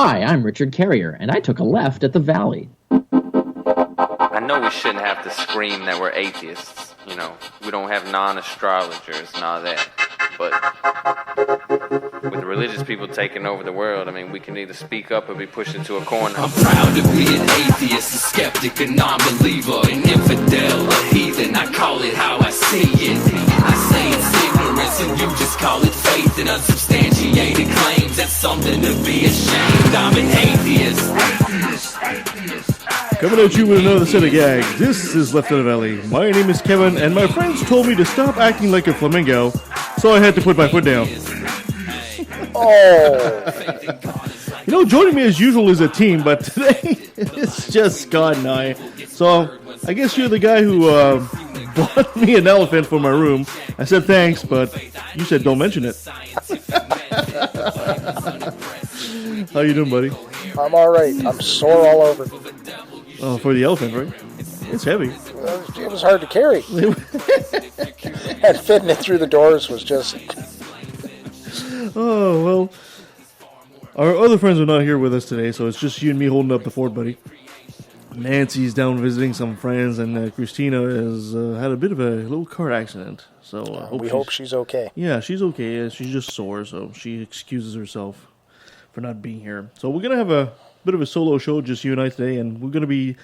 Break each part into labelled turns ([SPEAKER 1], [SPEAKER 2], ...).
[SPEAKER 1] Hi, I'm Richard Carrier, and I took a left at the Valley.
[SPEAKER 2] I know we shouldn't have to scream that we're atheists. You know, we don't have non-astrologers and all that. But with the religious people taking over the world, I mean, we can either speak up or be pushed into a corner.
[SPEAKER 3] I'm proud to be an atheist, a skeptic, a non-believer, an infidel, a heathen. I call it how I see it. I say it's ignorance and you just call it faith and unsubstantiated claims. That's something to be ashamed. I'm an atheist.
[SPEAKER 4] Coming at you with another set of gags. This is Left of the Valley. My name is Kevin, and my friends told me to stop acting like a flamingo, so I had to put my foot down.
[SPEAKER 5] Oh.
[SPEAKER 4] You know, joining me as usual is a team, but today it's just Scott and I. So I guess you're the guy who bought me an elephant for my room. I said thanks, but you said don't mention it. How you doing, buddy?
[SPEAKER 5] I'm all right. I'm sore all over.
[SPEAKER 4] Oh, for the elephant, right? It's heavy.
[SPEAKER 5] It was hard to carry. And fitting it through the doors was just...
[SPEAKER 4] Oh, well, our other friends are not here with us today, so it's just you and me holding up the fort, buddy. Nancy's down visiting some friends, and Christina has had a bit of a little car accident. So
[SPEAKER 5] we hope she's okay.
[SPEAKER 4] Yeah, she's okay. She's just sore, so she excuses herself for not being here. So we're going to have a bit of a solo show, just you and I today, and we're going to be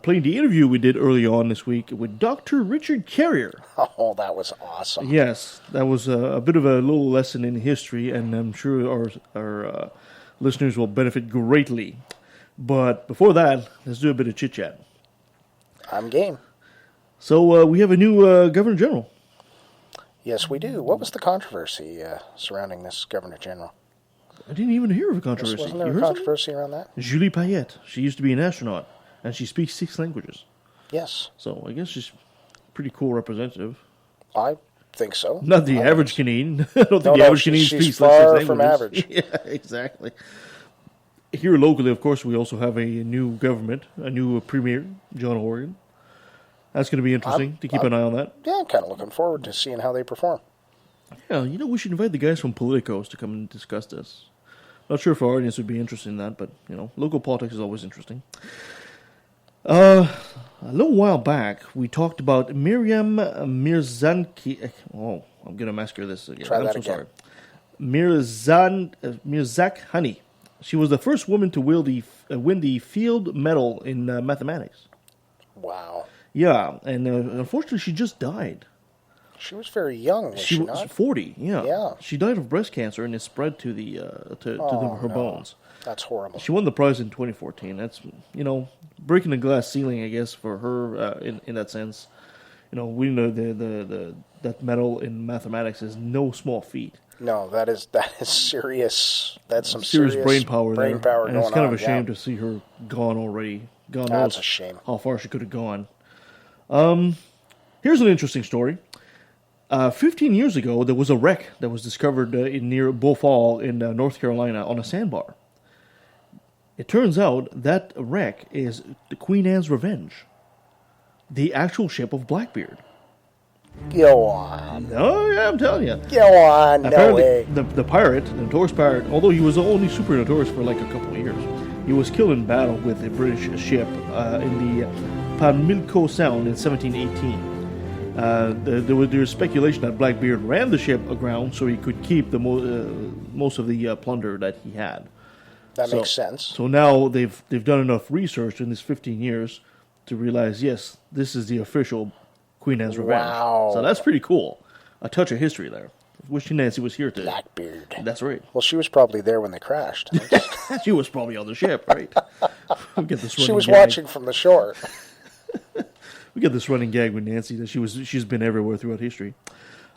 [SPEAKER 4] playing the interview we did early on this week with Dr. Richard Carrier.
[SPEAKER 5] Oh, that was awesome.
[SPEAKER 4] Yes, that was a bit of a little lesson in history, and I'm sure our listeners will benefit greatly. But before that, let's do a bit of chit-chat.
[SPEAKER 5] I'm game.
[SPEAKER 4] So we have a new Governor General.
[SPEAKER 5] Yes, we do. What was the controversy surrounding this Governor General?
[SPEAKER 4] I didn't even hear of a controversy.
[SPEAKER 5] Wasn't there a controversy around that?
[SPEAKER 4] Julie Payette. She used to be an astronaut, and she speaks 6 languages.
[SPEAKER 5] Yes.
[SPEAKER 4] So I guess she's a pretty cool representative.
[SPEAKER 5] I think so.
[SPEAKER 4] Not the average Canadian. I don't think the average Canadian speaks 6 languages.
[SPEAKER 5] She's far from average.
[SPEAKER 4] Yeah, exactly. Here locally, of course, we also have a new government, a new premier, John Horgan. That's going to be interesting to keep an eye on that.
[SPEAKER 5] Yeah, I'm kind of looking forward to seeing how they perform.
[SPEAKER 4] Yeah, you know, we should invite the guys from Politicos to come and discuss this. Not sure if our audience would be interested in that, but, you know, local politics is always interesting. A little while back, we talked about Miriam Mirzanki. Oh, I'm going to massacre this again.
[SPEAKER 5] Try that
[SPEAKER 4] so
[SPEAKER 5] again.
[SPEAKER 4] Sorry. Mirzak Honey. She was the first woman to win the Field Medal in mathematics.
[SPEAKER 5] Wow.
[SPEAKER 4] Yeah, and unfortunately, she just died.
[SPEAKER 5] She was very young, was she not?
[SPEAKER 4] She was 40, yeah.
[SPEAKER 5] Yeah.
[SPEAKER 4] She died of breast cancer, and it spread to her bones.
[SPEAKER 5] That's horrible.
[SPEAKER 4] She won the prize in 2014. That's, you know, breaking the glass ceiling, I guess, for her in that sense. You know, we know that medal in mathematics is no small feat.
[SPEAKER 5] No, that is serious. That's some
[SPEAKER 4] serious brain power
[SPEAKER 5] there.
[SPEAKER 4] And it's kind of a shame to see her gone already.
[SPEAKER 5] That's a shame.
[SPEAKER 4] How far she could have gone. Here's an interesting story. 15 years ago, there was a wreck that was discovered near Beaufort in North Carolina on a sandbar. It turns out that wreck is the Queen Anne's Revenge, the actual ship of Blackbeard.
[SPEAKER 5] Go on.
[SPEAKER 4] Oh, yeah, I'm telling you.
[SPEAKER 5] Go on,
[SPEAKER 4] apparently,
[SPEAKER 5] no way.
[SPEAKER 4] The pirate, the notorious pirate, although he was only super notorious for like a couple of years, he was killed in battle with a British ship in the Pamlico Sound in 1718. There was speculation that Blackbeard ran the ship aground so he could keep the most of the plunder that he had.
[SPEAKER 5] That makes sense.
[SPEAKER 4] So now they've done enough research in this 15 years to realize, yes, this is the official Queen Anne's Revenge.
[SPEAKER 5] Wow.
[SPEAKER 4] So that's pretty cool. A touch of history there. Wish Nancy was here today.
[SPEAKER 5] Blackbeard.
[SPEAKER 4] That's right.
[SPEAKER 5] Well, she was probably there when they crashed.
[SPEAKER 4] She was probably on the ship, right?
[SPEAKER 5] She was watching from the shore.
[SPEAKER 4] We get this running gag with Nancy that she's been everywhere throughout history.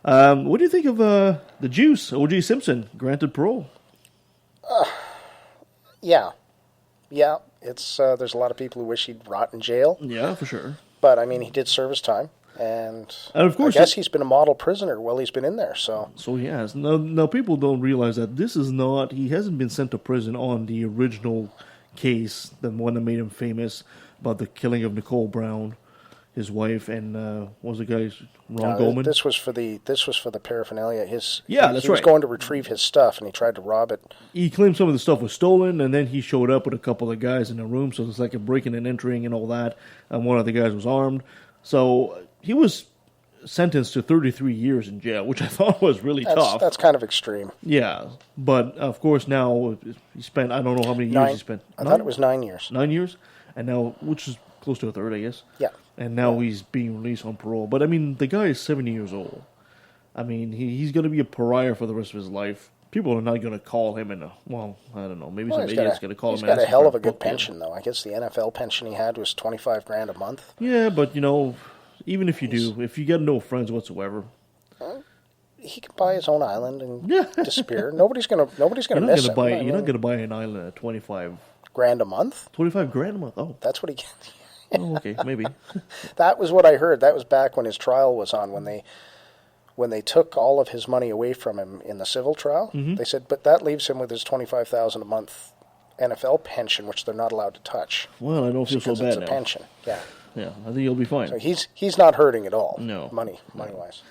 [SPEAKER 4] What do you think of the Juice, O.J. Simpson, granted parole?
[SPEAKER 5] Yeah. It's there's a lot of people who wish he'd rot in jail.
[SPEAKER 4] Yeah, for sure.
[SPEAKER 5] But I mean, he did serve his time, and
[SPEAKER 4] of course,
[SPEAKER 5] I guess he's been a model prisoner while he's been in there. So
[SPEAKER 4] he has. Now people don't realize that this is not. He hasn't been sent to prison on the original case, the one that made him famous about the killing of Nicole Brown. his wife, and what was the guy's Ron Goldman?
[SPEAKER 5] This was for the paraphernalia. He
[SPEAKER 4] that's
[SPEAKER 5] was
[SPEAKER 4] right.
[SPEAKER 5] going to retrieve his stuff, and he tried to rob it.
[SPEAKER 4] He claimed some of the stuff was stolen, and then he showed up with a couple of guys in the room, so it's like a breaking and entering and all that, and one of the guys was armed. So he was sentenced to 33 years in jail, which I thought was really tough.
[SPEAKER 5] That's kind of extreme.
[SPEAKER 4] Yeah, but of course now he spent, I don't know how many years he spent.
[SPEAKER 5] I thought it was 9 years.
[SPEAKER 4] 9 years? And now, which is close to a third, I guess.
[SPEAKER 5] Yeah.
[SPEAKER 4] And now he's being released on parole. But I mean, the guy is 70 years old. I mean, he's going to be a pariah for the rest of his life. People are not going to call him I don't know, maybe some idiot's going to call him.
[SPEAKER 5] He's got a hell of a good pension, though. I guess the NFL pension he had was $25,000 a month.
[SPEAKER 4] Yeah, but even if you do, if you get no friends whatsoever,
[SPEAKER 5] he can buy his own island and disappear. Nobody's gonna miss him.
[SPEAKER 4] You're not gonna buy an island at
[SPEAKER 5] $25,000 a month.
[SPEAKER 4] $25,000 a month. Oh,
[SPEAKER 5] that's what he gets.
[SPEAKER 4] Oh, okay, maybe.
[SPEAKER 5] That was what I heard. That was back when his trial was on, when they took all of his money away from him in the civil trial. Mm-hmm. They said, but that leaves him with his $25,000 a month NFL pension, which they're not allowed to touch.
[SPEAKER 4] Well, I don't feel so bad
[SPEAKER 5] it's a
[SPEAKER 4] now.
[SPEAKER 5] pension. Yeah,
[SPEAKER 4] I think he'll be fine.
[SPEAKER 5] So he's not hurting at all.
[SPEAKER 4] No,
[SPEAKER 5] money wise.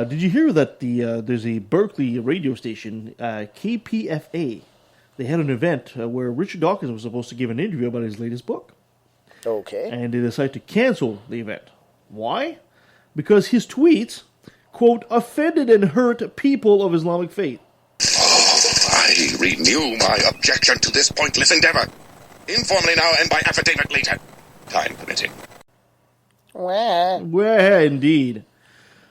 [SPEAKER 4] Did you hear that there's a Berkeley radio station, KPFA? They had an event where Richard Dawkins was supposed to give an interview about his latest book.
[SPEAKER 5] Okay.
[SPEAKER 4] And they decided to cancel the event. Why? Because his tweets, quote, offended and hurt people of Islamic faith.
[SPEAKER 6] I renew my objection to this pointless endeavor. Informally now and by affidavit later. Time permitting.
[SPEAKER 5] Well,
[SPEAKER 4] indeed.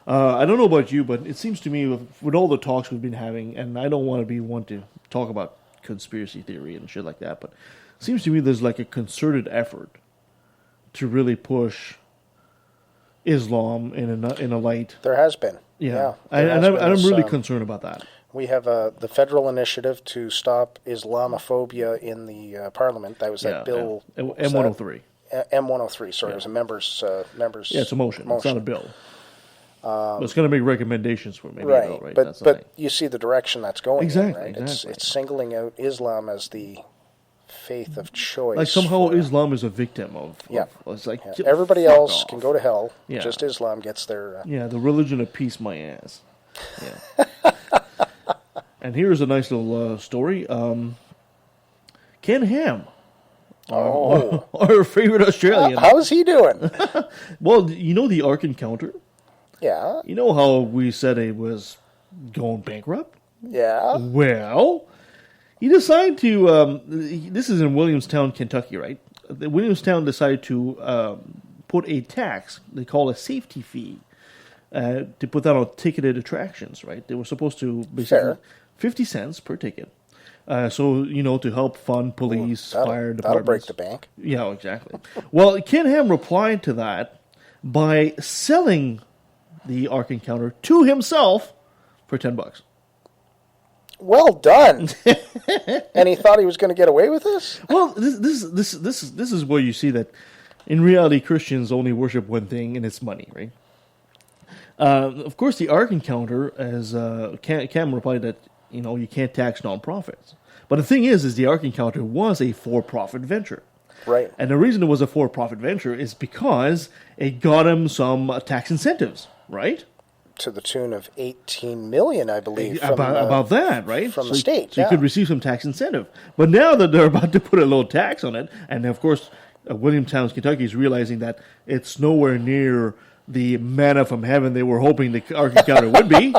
[SPEAKER 4] I don't know about you, but it seems to me with all the talks we've been having, and I don't want to be one to talk about conspiracy theory and shit like that, but it seems to me there's like a concerted effort to really push Islam in a light.
[SPEAKER 5] There has been.
[SPEAKER 4] Yeah. I'm really concerned about that.
[SPEAKER 5] We have the federal initiative to stop Islamophobia in the Parliament. That was that bill.
[SPEAKER 4] M103.
[SPEAKER 5] M103. Sorry, it was a members.
[SPEAKER 4] Yeah, it's a motion. It's not a bill. But it's going to make recommendations for maybe
[SPEAKER 5] right.
[SPEAKER 4] a bill, right?
[SPEAKER 5] But you see the direction that's going
[SPEAKER 4] exactly,
[SPEAKER 5] in, right?
[SPEAKER 4] Exactly.
[SPEAKER 5] It's singling out Islam as the faith of choice.
[SPEAKER 4] Like somehow Islam is a victim of. It's like
[SPEAKER 5] everybody else can go to hell. Yeah. Just Islam gets their.
[SPEAKER 4] The religion of peace, my ass. Yeah. And here's a nice little story. Ken Ham. Our favorite Australian.
[SPEAKER 5] How's he doing?
[SPEAKER 4] Well, you know the Ark Encounter?
[SPEAKER 5] Yeah.
[SPEAKER 4] You know how we said it was going bankrupt?
[SPEAKER 5] Yeah.
[SPEAKER 4] Well, he decided to, this is in Williamstown, Kentucky, right? Williamstown decided to put a tax, they call a safety fee, to put that on ticketed attractions, right? They were supposed to basically 50 cents per ticket. So, to help fund police, fire departments.
[SPEAKER 5] That'll break the bank.
[SPEAKER 4] Yeah, exactly. Well, Ken Ham replied to that by selling the Ark Encounter to himself for $10.
[SPEAKER 5] Well done. And he thought he was going to get away with this?
[SPEAKER 4] Well, this is where you see that in reality Christians only worship one thing, and it's money, right? Of course, the Ark Encounter, as Cam replied that you can't tax nonprofits. But the thing is the Ark Encounter was a for-profit venture.
[SPEAKER 5] Right.
[SPEAKER 4] And the reason it was a for-profit venture is because it got him some tax incentives, right?
[SPEAKER 5] To the tune of $18 million, I believe.
[SPEAKER 4] About that, right?
[SPEAKER 5] From the state,
[SPEAKER 4] So you could receive some tax incentive. But now that they're about to put a little tax on it, and of course, Williamstown, Kentucky is realizing that it's nowhere near the manna from heaven they were hoping the Ark Encounter would be.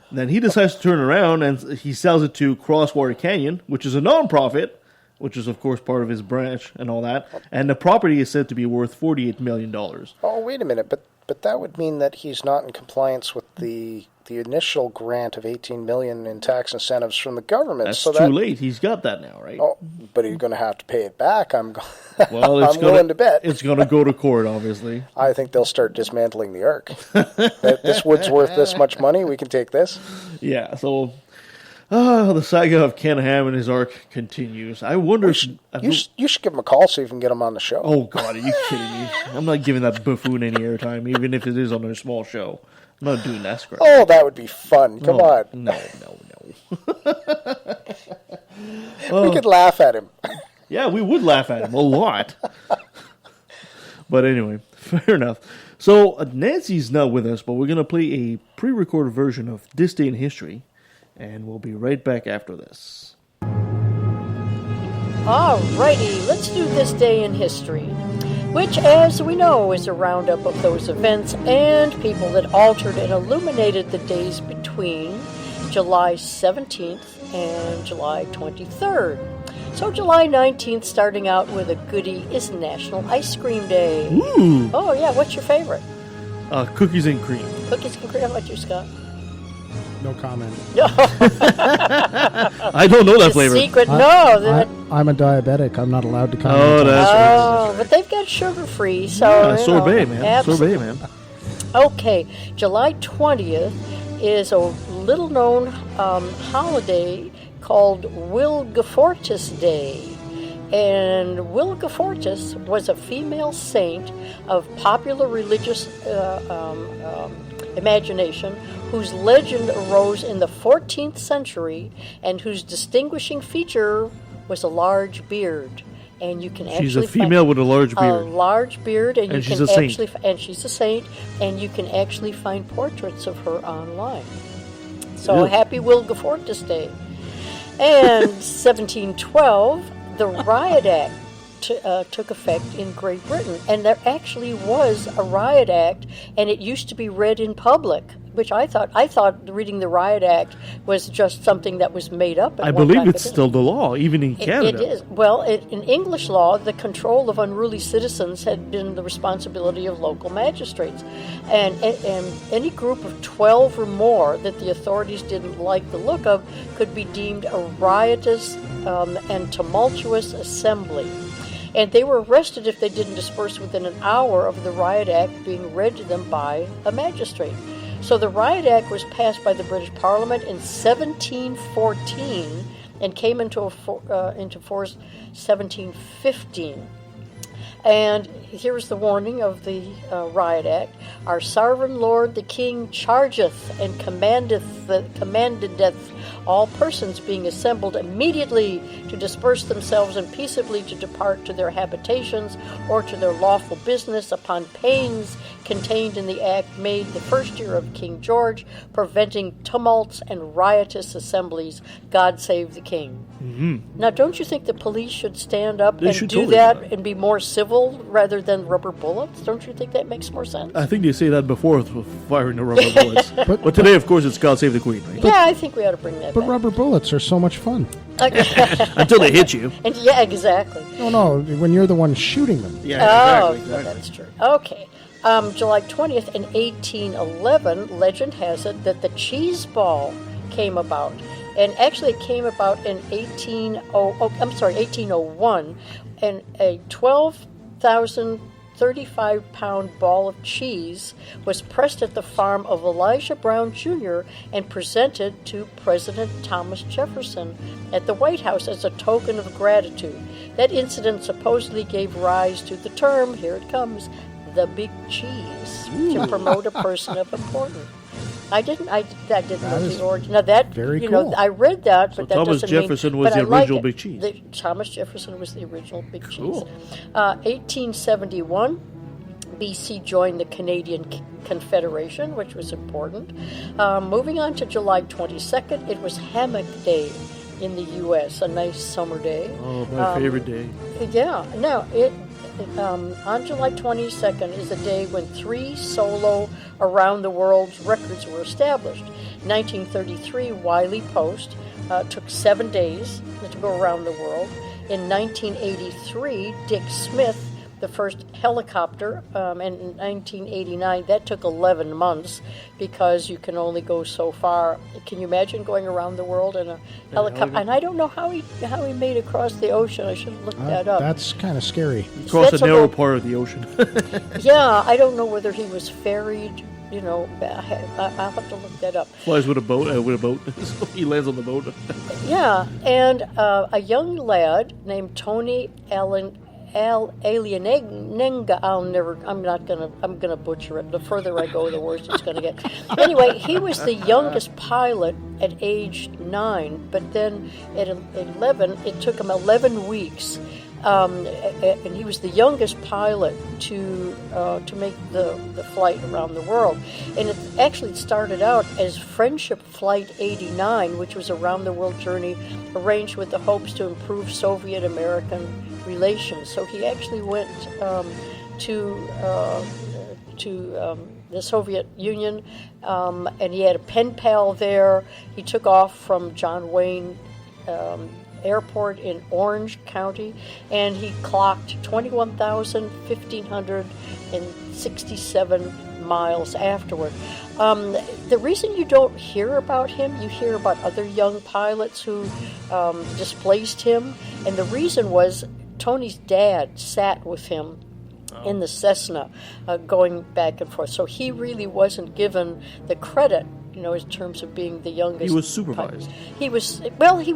[SPEAKER 4] Then he decides to turn around and he sells it to Crosswater Canyon, which is a nonprofit, which is, of course, part of his branch and all that. And the property is said to be worth $48 million.
[SPEAKER 5] Oh, wait a minute. But that would mean that he's not in compliance with the initial grant of $18 million in tax incentives from the government.
[SPEAKER 4] That's too late. He's got that now, right?
[SPEAKER 5] Oh, but he's going to have to pay it back. I'm
[SPEAKER 4] willing
[SPEAKER 5] to bet.
[SPEAKER 4] It's going to go to court, obviously.
[SPEAKER 5] I think they'll start dismantling the Ark. This wood's worth this much money. We can take this.
[SPEAKER 4] Yeah, so the saga of Ken Ham and his Ark continues. I wonder
[SPEAKER 5] you should give him a call, see if you can get him on the show.
[SPEAKER 4] Oh, God, are you kidding me? I'm not giving that buffoon any airtime, even if it is on a small show. I'm not doing that scrap.
[SPEAKER 5] Oh, that would be fun. Come on.
[SPEAKER 4] No.
[SPEAKER 5] We could laugh at him.
[SPEAKER 4] Yeah, we would laugh at him a lot. But anyway, fair enough. So Nancy's not with us, but we're going to play a pre-recorded version of This Day in History, and we'll be right back after this.
[SPEAKER 7] Alrighty, let's do This Day in History, which, as we know, is a roundup of those events and people that altered and illuminated the days between July 17th and July 23rd. So July 19th, starting out with a goodie, is National Ice Cream Day.
[SPEAKER 4] Ooh!
[SPEAKER 7] Oh, yeah, what's your favorite?
[SPEAKER 4] Cookies and cream.
[SPEAKER 7] Cookies and cream. How about you, Scott?
[SPEAKER 8] No comment.
[SPEAKER 4] I don't know that flavor.
[SPEAKER 7] Secret,
[SPEAKER 8] I'm a diabetic. I'm not allowed to comment.
[SPEAKER 4] Oh, that's right.
[SPEAKER 7] But they've got sugar-free, so...
[SPEAKER 4] Yeah, sorbet, man.
[SPEAKER 7] Absolutely.
[SPEAKER 4] Sorbet, man.
[SPEAKER 7] Okay, July 20th is a little-known holiday called Wilgefortis Day. And Wilgefortis was a female saint of popular religious imagination whose legend arose in the 14th century and whose distinguishing feature was a large beard. And you can actually
[SPEAKER 4] She's a female with a large beard.
[SPEAKER 7] A large beard, and you
[SPEAKER 4] she's
[SPEAKER 7] can
[SPEAKER 4] a saint.
[SPEAKER 7] actually, and she's a saint, and you can actually find portraits of her online. So happy Wilgefortis Day. And 1712, the Riot Act took effect in Great Britain, and there actually was a Riot Act, and it used to be read in public, which I thought reading the Riot Act was just something that was made up.
[SPEAKER 4] I believe it's still the law, even in Canada.
[SPEAKER 7] It is. Well, in English law, the control of unruly citizens had been the responsibility of local magistrates, and any group of 12 or more that the authorities didn't like the look of could be deemed a riotous and tumultuous assembly. And they were arrested if they didn't disperse within an hour of the Riot Act being read to them by a magistrate. So the Riot Act was passed by the British Parliament in 1714 and came into force 1715. And here's the warning of the Riot Act. Our sovereign lord the king chargeth and commandeth all persons being assembled immediately to disperse themselves and peaceably to depart to their habitations or to their lawful business upon pains contained in the act made the first year of King George, preventing tumults and riotous assemblies. God save the king. Mm-hmm. Now, don't you think the police should stand up and do
[SPEAKER 4] totally
[SPEAKER 7] that and be more civil rather than rubber bullets? Don't you think that makes more sense?
[SPEAKER 4] I think they say that before firing the rubber bullets. but today, of course, it's God Save the Queen, right?
[SPEAKER 7] Yeah, I think we ought to bring that
[SPEAKER 8] But
[SPEAKER 7] back.
[SPEAKER 8] rubber bullets are so much fun.
[SPEAKER 4] Until they hit you.
[SPEAKER 7] And yeah, exactly.
[SPEAKER 8] No, when you're the one shooting them.
[SPEAKER 4] Yeah,
[SPEAKER 7] Exactly. That's true. Okay. July 20th in 1811, legend has it that the cheese ball came about. And actually it came about in 1801, and a 12,035-pound ball of cheese was pressed at the farm of Elijah Brown Jr. and presented to President Thomas Jefferson at the White House as a token of gratitude. That incident supposedly gave rise to the term, here it comes, the big cheese, to promote a person of importance. That didn't know the origin. Now that
[SPEAKER 8] very
[SPEAKER 7] cool. I read that, but that
[SPEAKER 4] Thomas
[SPEAKER 7] doesn't
[SPEAKER 4] Jefferson
[SPEAKER 7] mean.
[SPEAKER 4] was
[SPEAKER 7] But
[SPEAKER 4] the
[SPEAKER 7] I like
[SPEAKER 4] original
[SPEAKER 7] it.
[SPEAKER 4] big cheese.
[SPEAKER 7] Thomas Jefferson was the original big
[SPEAKER 4] Cool.
[SPEAKER 7] cheese. 1871, BC joined the Canadian Confederation, which was important. Moving on to July 22nd, it was Hammock Day in the U.S., a nice summer day.
[SPEAKER 4] Oh, my favorite day.
[SPEAKER 7] Yeah. Now, on July 22nd is the day when 3 solo around-the-world records were established. 1933, Wiley Post took 7 days to go around the world. In 1983, Dick Smith, the first helicopter, and in 1989, that took 11 months because you can only go so far. Can you imagine going around the world in a helicopter? And I don't know how he made it across the ocean. I should have looked that up.
[SPEAKER 8] That's kind of scary.
[SPEAKER 4] Across a narrow part of the ocean.
[SPEAKER 7] Yeah, I don't know whether he was ferried. I'll have to look that up.
[SPEAKER 4] Flies with a boat. So he lands on the boat.
[SPEAKER 7] Yeah, and a young lad named Tony Alienenga. I'm gonna butcher it. The further I go, the worse it's gonna get. Anyway, he was the youngest pilot at age 9, but then at 11, it took him 11 weeks and he was the youngest pilot to make the flight around the world. And it actually started out as Friendship Flight 89, which was a round-the-world journey arranged with the hopes to improve Soviet-American relations. So he actually went to the Soviet Union, and he had a pen pal there. He took off from John Wayne Airport in Orange County, and he clocked 21,167 miles afterward. The reason you don't hear about him, you hear about other young pilots who displaced him, and the reason was Tony's dad sat with him in the Cessna, going back and forth. So he really wasn't given the credit, in terms of being the youngest.
[SPEAKER 4] He was supervised.
[SPEAKER 7] He was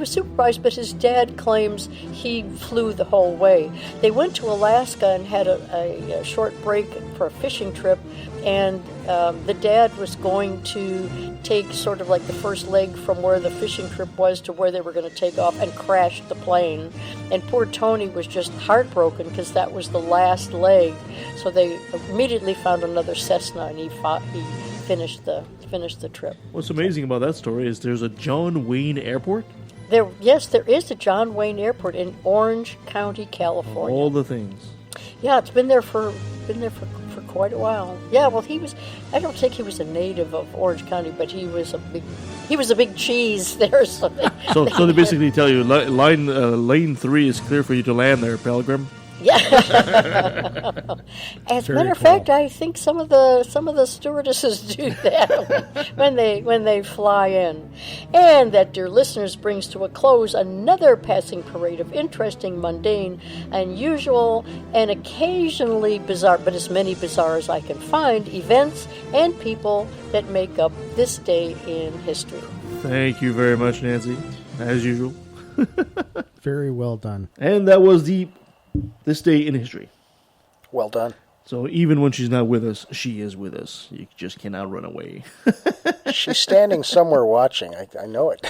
[SPEAKER 7] supervised, but his dad claims he flew the whole way. They went to Alaska and had a short break for a fishing trip, and the dad was going to take sort of like the first leg from where the fishing trip was to where they were going to take off, and crashed the plane. And poor Tony was just heartbroken because that was the last leg. So they immediately found another Cessna, and he finished the trip.
[SPEAKER 4] What's amazing about that story is there's a John Wayne Airport.
[SPEAKER 7] There is a John Wayne Airport in Orange County, California.
[SPEAKER 4] All the things.
[SPEAKER 7] Yeah, it's been there for quite a while. Yeah, well, I don't think he was a native of Orange County, but he was a big cheese there. So
[SPEAKER 4] they basically tell you lane 3 is clear for you to land there, Pilgrim.
[SPEAKER 7] Yeah. As a matter of fact, I think some of the stewardesses do that when they fly in. And that, dear listeners, brings to a close another passing parade of interesting, mundane, unusual, and occasionally bizarre, but as many bizarre as I can find, events and people that make up this day in history.
[SPEAKER 4] Thank you very much, Nancy, as usual.
[SPEAKER 8] Very well done.
[SPEAKER 4] And that was This Day in History.
[SPEAKER 5] Well done.
[SPEAKER 4] So even when she's not with us, she is with us. You just cannot run away.
[SPEAKER 5] She's standing somewhere watching. I know it.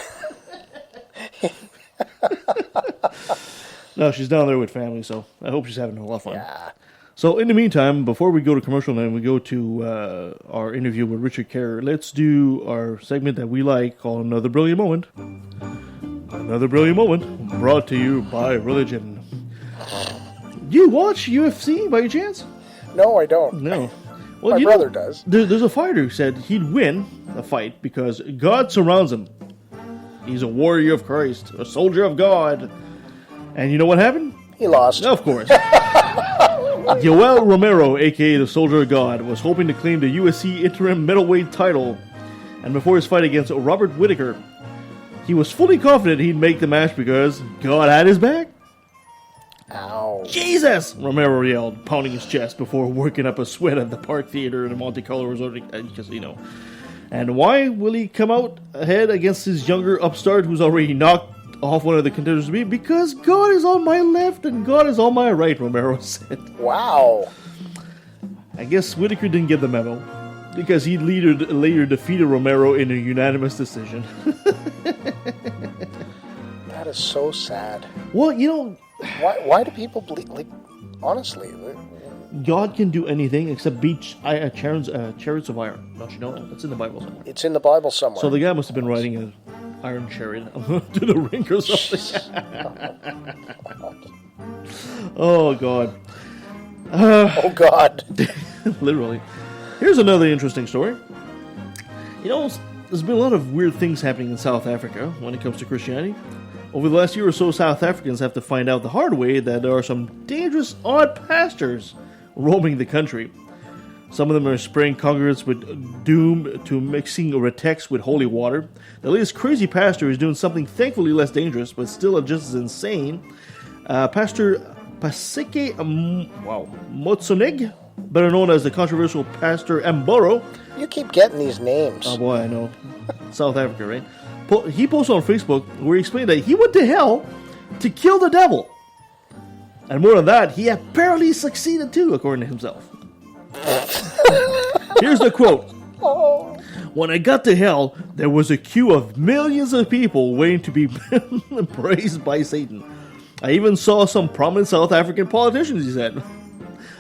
[SPEAKER 4] No, she's down there with family, so I hope she's having a lot of fun.
[SPEAKER 5] Yeah.
[SPEAKER 4] So in the meantime, before we go to commercial and we go to our interview with Richard Carrier, let's do our segment that we like called Another Brilliant Moment. Another Brilliant Moment brought to you by religion. You watch UFC by chance?
[SPEAKER 5] No, I don't.
[SPEAKER 4] No. Well,
[SPEAKER 5] My brother does.
[SPEAKER 4] There's a fighter who said he'd win a fight because God surrounds him. He's a warrior of Christ, a soldier of God. And you know what happened?
[SPEAKER 5] He lost.
[SPEAKER 4] Of course. Yoel Romero, a.k.a. the Soldier of God, was hoping to claim the UFC interim middleweight title. And before his fight against Robert Whittaker, he was fully confident he'd make the match because God had his back.
[SPEAKER 5] Ow.
[SPEAKER 4] Jesus! Romero yelled, pounding his chest before working up a sweat at the Park Theater in the Monte Carlo Resort Casino. And why will he come out ahead against his younger upstart who's already knocked off one of the contenders to be? Because God is on my left and God is on my right, Romero said.
[SPEAKER 5] Wow.
[SPEAKER 4] I guess Whittaker didn't get the memo because he later defeated Romero in a unanimous decision.
[SPEAKER 5] That is so sad.
[SPEAKER 4] Well, you know...
[SPEAKER 5] Why do people believe, honestly?
[SPEAKER 4] God can do anything except beat chariots of iron. Don't you know that? That's in the Bible somewhere.
[SPEAKER 5] It's in the Bible somewhere.
[SPEAKER 4] So the guy must have been riding an iron chariot to the rink or something. Oh, God.
[SPEAKER 5] Oh, God.
[SPEAKER 4] Literally. Here's another interesting story. You know, there's been a lot of weird things happening in South Africa when it comes to Christianity. Over the last year or so, South Africans have to find out the hard way that there are some dangerous, odd pastors roaming the country. Some of them are spraying congregants with doom to mixing retex with holy water. The latest crazy pastor is doing something thankfully less dangerous, but still just as insane. Pastor Paseke Motsonig, better known as the controversial Pastor Mboro.
[SPEAKER 5] You keep getting these names.
[SPEAKER 4] Oh boy, I know. South Africa, right? He posted on Facebook where he explained that he went to hell to kill the devil. And more than that, he apparently succeeded too, according to himself. Here's the quote. When I got to hell, there was a queue of millions of people waiting to be praised by Satan. I even saw some prominent South African politicians, he said.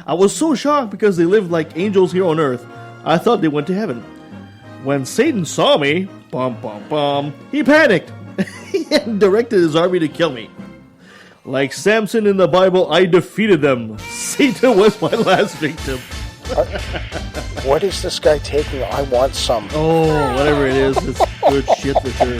[SPEAKER 4] I was so shocked because they lived like angels here on earth. I thought they went to heaven. When Satan saw me, he panicked and directed his army to kill me. Like Samson in the Bible, I defeated them. Satan was my last victim.
[SPEAKER 5] What is this guy taking? I want some.
[SPEAKER 4] Oh, whatever it is, it's good shit for sure.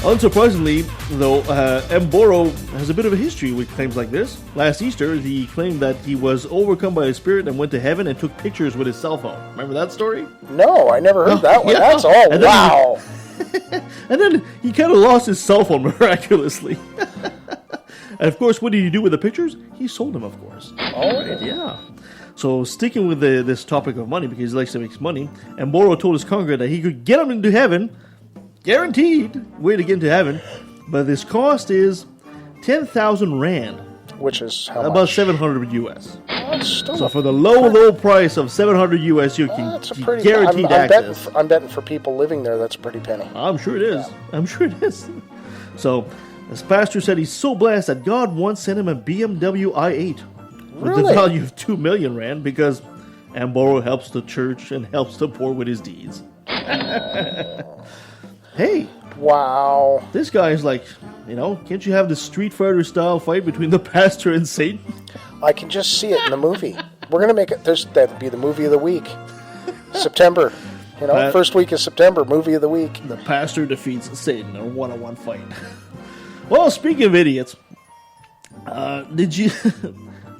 [SPEAKER 4] Unsurprisingly, though, Mboro has a bit of a history with claims like this. Last Easter, he claimed that he was overcome by a spirit and went to heaven and took pictures with his cell phone. Remember that story?
[SPEAKER 5] No, I never heard that one.
[SPEAKER 4] Yeah.
[SPEAKER 5] That's all.
[SPEAKER 4] And
[SPEAKER 5] Wow.
[SPEAKER 4] And then he kind of lost his cell phone miraculously. And of course, what did he do with the pictures? He sold them, of course.
[SPEAKER 5] Oh,
[SPEAKER 4] Right, yeah. So sticking with this topic of money, because he likes to make money, Mboro told his congregant that he could get him into heaven, guaranteed way to get into heaven, but this cost is 10,000 rand,
[SPEAKER 5] which is how
[SPEAKER 4] about
[SPEAKER 5] much?
[SPEAKER 4] 700 US.
[SPEAKER 5] That's still
[SPEAKER 4] So for the low price of 700 US, you can
[SPEAKER 5] that's a pretty.
[SPEAKER 4] guaranteed access.
[SPEAKER 5] I'm betting for people living there, that's a pretty penny.
[SPEAKER 4] I'm sure it is. I'm sure it is. So, this pastor said he's so blessed that God once sent him a BMW i8 with the
[SPEAKER 5] Really?
[SPEAKER 4] value of 2 million rand because Mboro helps the church and helps the poor with his deeds. Hey,
[SPEAKER 5] Wow.
[SPEAKER 4] this guy is like, can't you have the Street Fighter style fight between the pastor and Satan?
[SPEAKER 5] I can just see it in the movie. We're gonna make it. That'd be the movie of the week. September. First week of September, movie of the week.
[SPEAKER 4] The pastor defeats Satan in a one-on-one fight. Well, speaking of idiots, did you...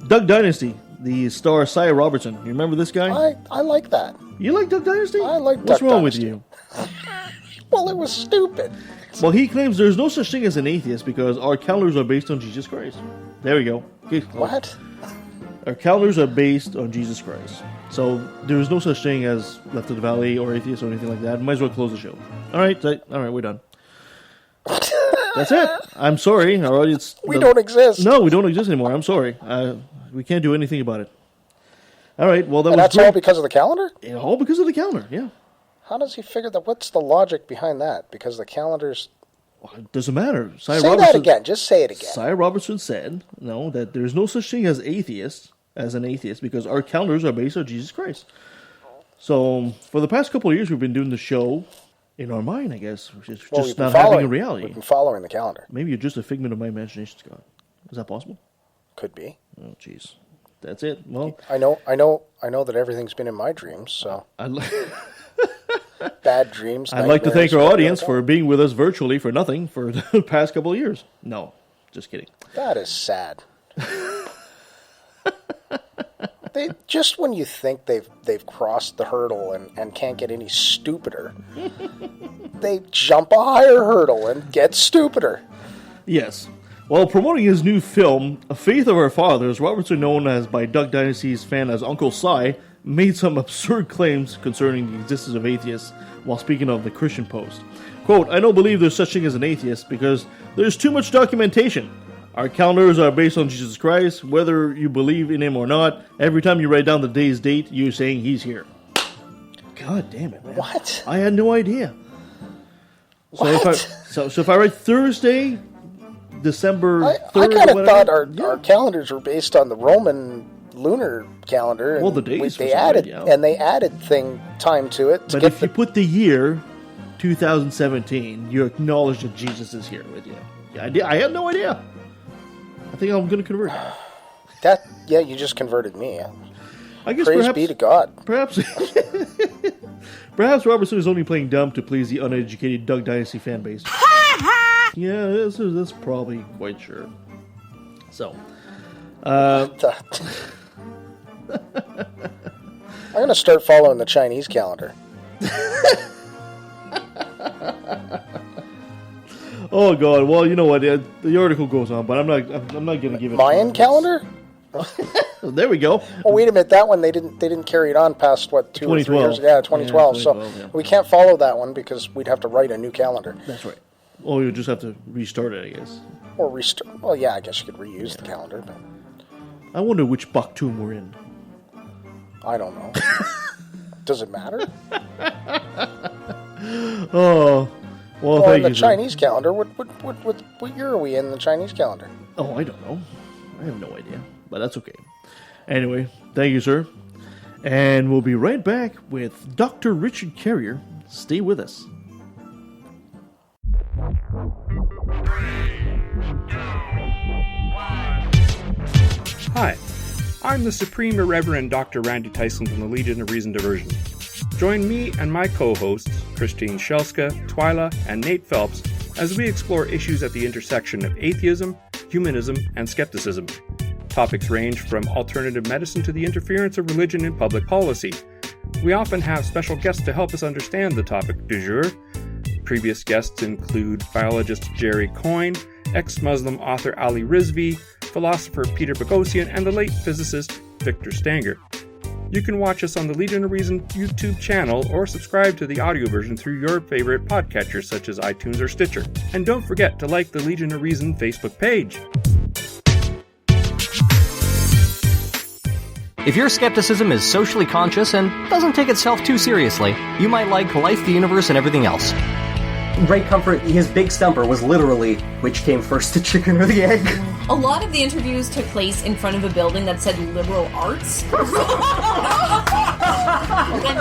[SPEAKER 4] Duck Dynasty, the star Cy Robertson. You remember this guy?
[SPEAKER 5] I like that.
[SPEAKER 4] You like Duck Dynasty?
[SPEAKER 5] I like
[SPEAKER 4] What's
[SPEAKER 5] Duck
[SPEAKER 4] wrong
[SPEAKER 5] Dynasty.
[SPEAKER 4] with you?
[SPEAKER 5] Well, it was stupid.
[SPEAKER 4] Well, he claims there's no such thing as an atheist because our calendars are based on Jesus Christ. There we go. Okay.
[SPEAKER 5] What?
[SPEAKER 4] Our calendars are based on Jesus Christ. So there's no such thing as Left of the Valley or atheist or anything like that. Might as well close the show. All right, we're done. That's it. I'm sorry. Our audience...
[SPEAKER 5] We don't exist.
[SPEAKER 4] No, we don't exist anymore. I'm sorry. We can't do anything about it. All right, well,
[SPEAKER 5] And that's all because of the calendar?
[SPEAKER 4] All because of the calendar, yeah.
[SPEAKER 5] How does he figure that? What's the logic behind that? Because the calendars...
[SPEAKER 4] Well, it doesn't matter.
[SPEAKER 5] Say that again. Just say it again.
[SPEAKER 4] Cy Robertson said, that there's no such thing as an atheist, because our calendars are based on Jesus Christ. So, for the past couple of years, we've been doing the show in our mind, I guess. Just not having a reality.
[SPEAKER 5] We've been following the calendar.
[SPEAKER 4] Maybe you're just a figment of my imagination, Scott. Is that possible?
[SPEAKER 5] Could be.
[SPEAKER 4] Oh, jeez. That's it. Well,
[SPEAKER 5] I know that everything's been in my dreams, so... Bad dreams.
[SPEAKER 4] I'd like to thank our audience for being with us virtually for nothing for the past couple of years. No, just kidding.
[SPEAKER 5] That is sad. Just when you think they've crossed the hurdle and can't get any stupider, they jump a higher hurdle and get stupider.
[SPEAKER 4] Yes. While promoting his new film, A Faith of Our Fathers, Robertson, known as by Duck Dynasty's fan as Uncle Cy, made some absurd claims concerning the existence of atheists while speaking of the Christian Post. Quote, I don't believe there's such thing as an atheist because there's too much documentation. Our calendars are based on Jesus Christ. Whether you believe in him or not, every time you write down the day's date, you're saying he's here. God damn it, man.
[SPEAKER 5] What?
[SPEAKER 4] I had no idea.
[SPEAKER 5] What?
[SPEAKER 4] So if I write Thursday, December 3rd,
[SPEAKER 5] I kind of thought our calendars were based on the Roman lunar calendar.
[SPEAKER 4] Well, the days
[SPEAKER 5] they added time to it.
[SPEAKER 4] But if you put the year 2017, you acknowledge that Jesus is here with you. I had no idea. I think I'm going to convert.
[SPEAKER 5] You just converted me.
[SPEAKER 4] I guess
[SPEAKER 5] Praise be to God.
[SPEAKER 4] Perhaps Robertson is only playing dumb to please the uneducated Duck Dynasty fan base. Yeah, that's probably quite sure. So,
[SPEAKER 5] I'm going to start following the Chinese calendar.
[SPEAKER 4] Oh God! Well, you know what? The article goes on, but I'm not going to give it.
[SPEAKER 5] Mayan calendar.
[SPEAKER 4] There we go.
[SPEAKER 5] Oh, wait a minute. That one they didn't carry it on past what 2 or 3 years? Yeah, 2012. So we can't follow that one because we'd have to write a new calendar.
[SPEAKER 4] That's right. Oh, you just have to restart it, I guess.
[SPEAKER 5] Or restart. Well, yeah, I guess you could reuse the calendar. But
[SPEAKER 4] I wonder which Baktum we're in.
[SPEAKER 5] I don't know. Does it matter?
[SPEAKER 4] Oh, well, thank
[SPEAKER 5] in the
[SPEAKER 4] you.
[SPEAKER 5] Chinese calendar, what year are we in the Chinese calendar?
[SPEAKER 4] Oh, I don't know. I have no idea, but that's okay. Anyway, thank you, sir. And we'll be right back with Dr. Richard Carrier. Stay with us.
[SPEAKER 9] Hi, I'm the Supreme Irreverend Dr. Randy Tyson from the Legion of Reason Diversion. Join me and my co-hosts, Christine Shelska, Twyla, and Nate Phelps, as we explore issues at the intersection of atheism, humanism, and skepticism. Topics range from alternative medicine to the interference of religion in public policy. We often have special guests to help us understand the topic du jour. Previous guests include biologist Jerry Coyne, ex-Muslim author Ali Rizvi, philosopher Peter Boghossian, and the late physicist Victor Stanger. You can watch us on the Legion of Reason YouTube channel or subscribe to the audio version through your favorite podcatchers such as iTunes or Stitcher. And don't forget to like the Legion of Reason Facebook page.
[SPEAKER 10] If your skepticism is socially conscious and doesn't take itself too seriously, you might like Life, the Universe, and Everything Else.
[SPEAKER 11] Great Comfort, his big stumper was literally, which came first, the chicken or the egg?
[SPEAKER 12] A lot of the interviews took place in front of a building that said liberal arts. I'm